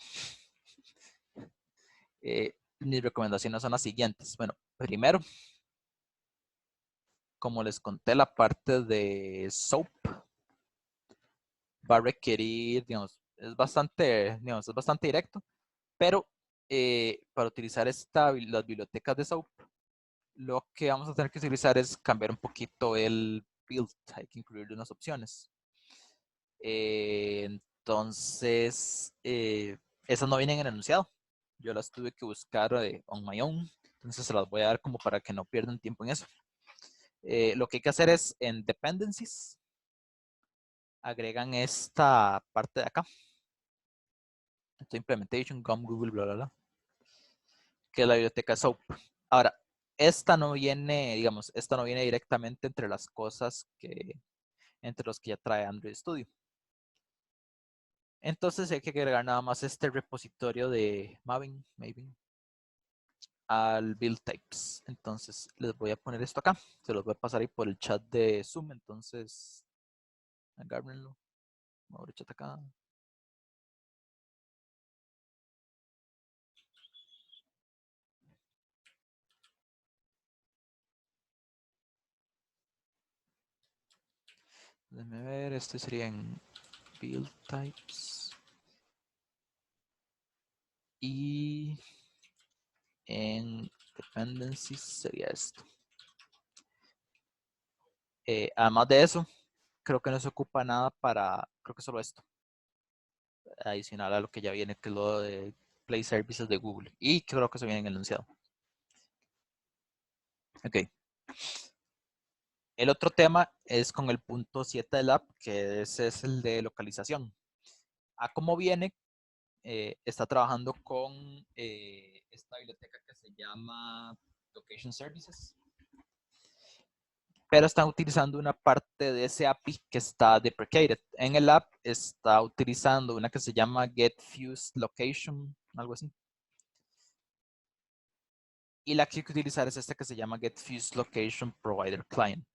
mis recomendaciones son las siguientes. Bueno, primero, como les conté, la parte de SOAP va a requerir, digamos, es bastante directo, pero para utilizar las bibliotecas de SOAP, lo que vamos a tener que utilizar es cambiar un poquito el build, hay que incluirle unas opciones. Entonces, esas no vienen en el enunciado. Yo las tuve que buscar on my own, entonces se las voy a dar como para que no pierdan tiempo en eso. Lo que hay que hacer es en dependencies, agregan esta parte de acá. Esto implementation, GOM, Google, bla, bla, bla. Que es la biblioteca SOAP. Ahora, esta no viene, digamos, esta no viene directamente entre las cosas entre los que ya trae Android Studio. Entonces hay que agregar nada más este repositorio de Maven, al build types. Entonces les voy a poner esto acá. Se los voy a pasar ahí por el chat de Zoom. Entonces, agárrenlo. Voy a abrir el chat acá. Déjenme ver, este sería en build types. Y en dependencies sería esto. Además de eso, creo que no se ocupa nada creo que solo esto. Adicional a lo que ya viene, que es lo de Play Services de Google. Y creo que eso viene en el enunciado. Ok. El otro tema es con el punto 7 del app, que ese es el de localización. A cómo viene, está trabajando con esta biblioteca que se llama Location Services, pero están utilizando una parte de ese API que está deprecated. En el app está utilizando una que se llama getFused Location, algo así. Y la que hay que utilizar es esta que se llama getFused Location Provider Client.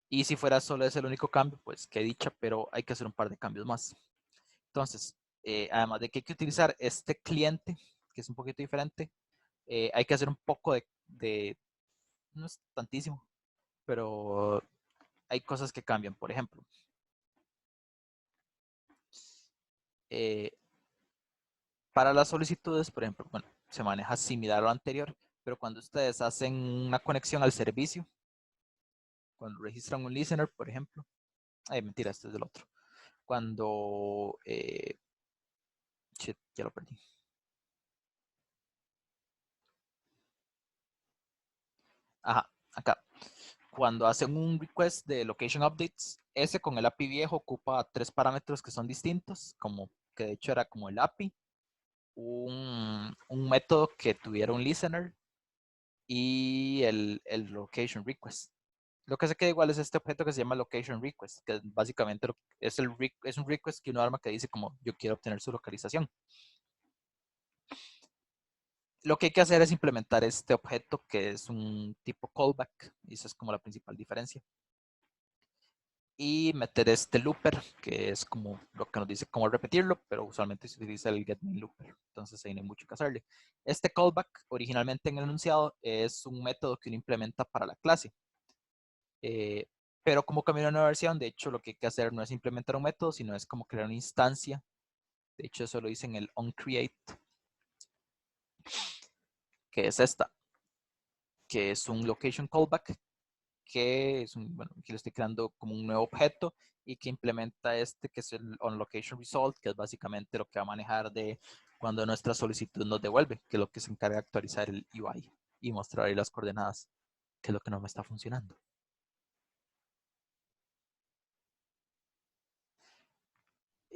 Y si fuera solo ese el único cambio, pues qué dicha, pero hay que hacer un par de cambios más. Entonces, además de que hay que utilizar este cliente, que es un poquito diferente, hay que hacer un poco no es tantísimo, pero hay cosas que cambian. Por ejemplo, para las solicitudes, por ejemplo, bueno, se maneja similar a lo anterior, pero cuando ustedes hacen una conexión al servicio, cuando registran un listener, por ejemplo, mentira, este es del otro. Cuando, shit, ya lo perdí. Ajá, acá. Cuando hacen un request de location updates, ese con el API viejo ocupa 3 parámetros que son distintos, como que de hecho era como el API, un método que tuviera un listener y el location request. Lo que se queda igual es este objeto que se llama location request, que básicamente es un request que uno arma que dice como yo quiero obtener su localización. Lo que hay que hacer es implementar este objeto que es un tipo callback, y esa es como la principal diferencia. Y meter este looper, que es como lo que nos dice cómo repetirlo, pero usualmente se utiliza el getMainLooper, entonces ahí no hay mucho que hacerle. Este callback, originalmente en el enunciado, es un método que uno implementa para la clase. Pero como cambió a una nueva versión, de hecho lo que hay que hacer no es implementar un método, sino es como crear una instancia. De hecho eso lo hice en el onCreate, que es esta, que es un location callback, que es bueno, aquí lo estoy creando como un nuevo objeto y que implementa este que es el onLocationResult, que es básicamente lo que va a manejar de cuando nuestra solicitud nos devuelve, que es lo que se encarga de actualizar el UI y mostrar ahí las coordenadas, que es lo que no me está funcionando.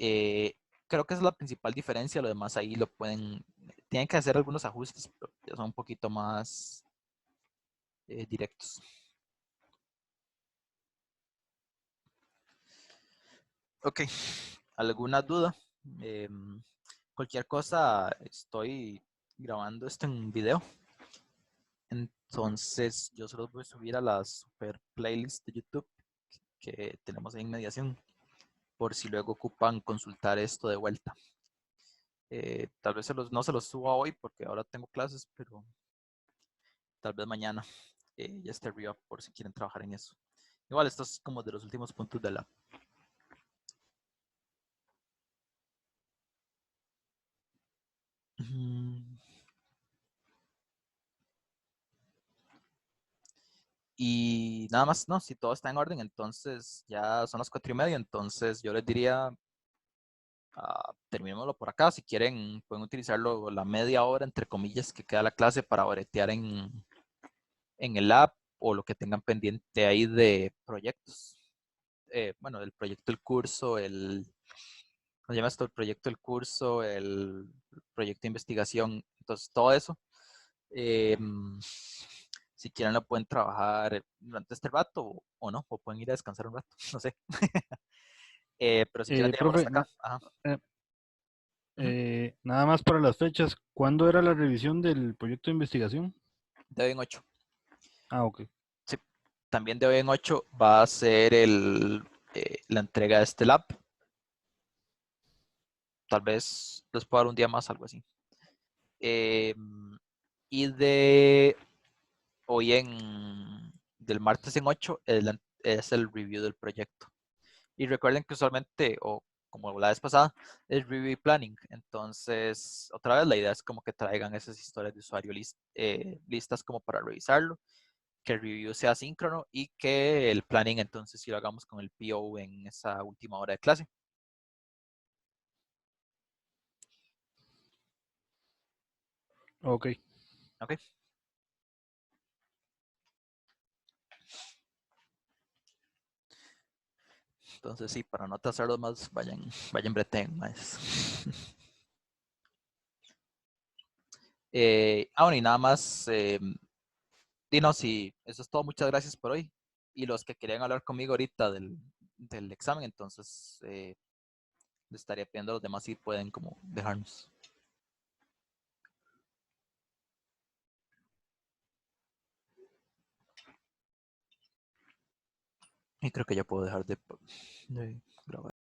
Creo que esa es la principal diferencia, lo demás ahí tienen que hacer algunos ajustes, pero ya son un poquito más directos. Ok, ¿alguna duda? Cualquier cosa, estoy grabando esto en video. Entonces, yo se los voy a subir a las super playlists de YouTube que tenemos ahí en mediación, por si luego ocupan consultar esto de vuelta. Tal vez no se los suba hoy porque ahora tengo clases, pero tal vez mañana ya esté arriba por si quieren trabajar en eso. Igual, esto es como de los últimos puntos de la... Y nada más, no, si todo está en orden, entonces ya son las 4:30, entonces yo les diría, terminémoslo por acá. Si quieren, pueden utilizarlo la media hora, entre comillas, que queda la clase para bretear en el app o lo que tengan pendiente ahí de proyectos. Bueno, del proyecto del curso, ¿cómo se llama esto? El proyecto del curso, el proyecto de investigación, entonces todo eso. Si quieren lo pueden trabajar durante este rato o no, o pueden ir a descansar un rato, no sé. Pero si quieren, digamos Profe, hasta acá. Ajá. nada más para las fechas, ¿cuándo era la revisión del proyecto de investigación? De hoy en 8. Ah, ok. Sí. También de hoy en 8 va a ser la entrega de este lab. Tal vez les puedo dar un día más, algo así. Y del martes en 8 es el review del proyecto. Y recuerden que usualmente, o como la vez pasada, es review y planning. Entonces, otra vez la idea es como que traigan esas historias de usuario listas como para revisarlo, que el review sea síncrono y que el planning entonces sí lo hagamos con el PO en esa última hora de clase. Ok. Ok. Entonces sí, para no atrasarlos más, vayan breten más. Bueno, y nada más, Dino, sí, eso es todo, muchas gracias por hoy. Y los que querían hablar conmigo ahorita del examen, entonces les estaría pidiendo a los demás si pueden como dejarnos. Y creo que ya puedo dejar de grabar.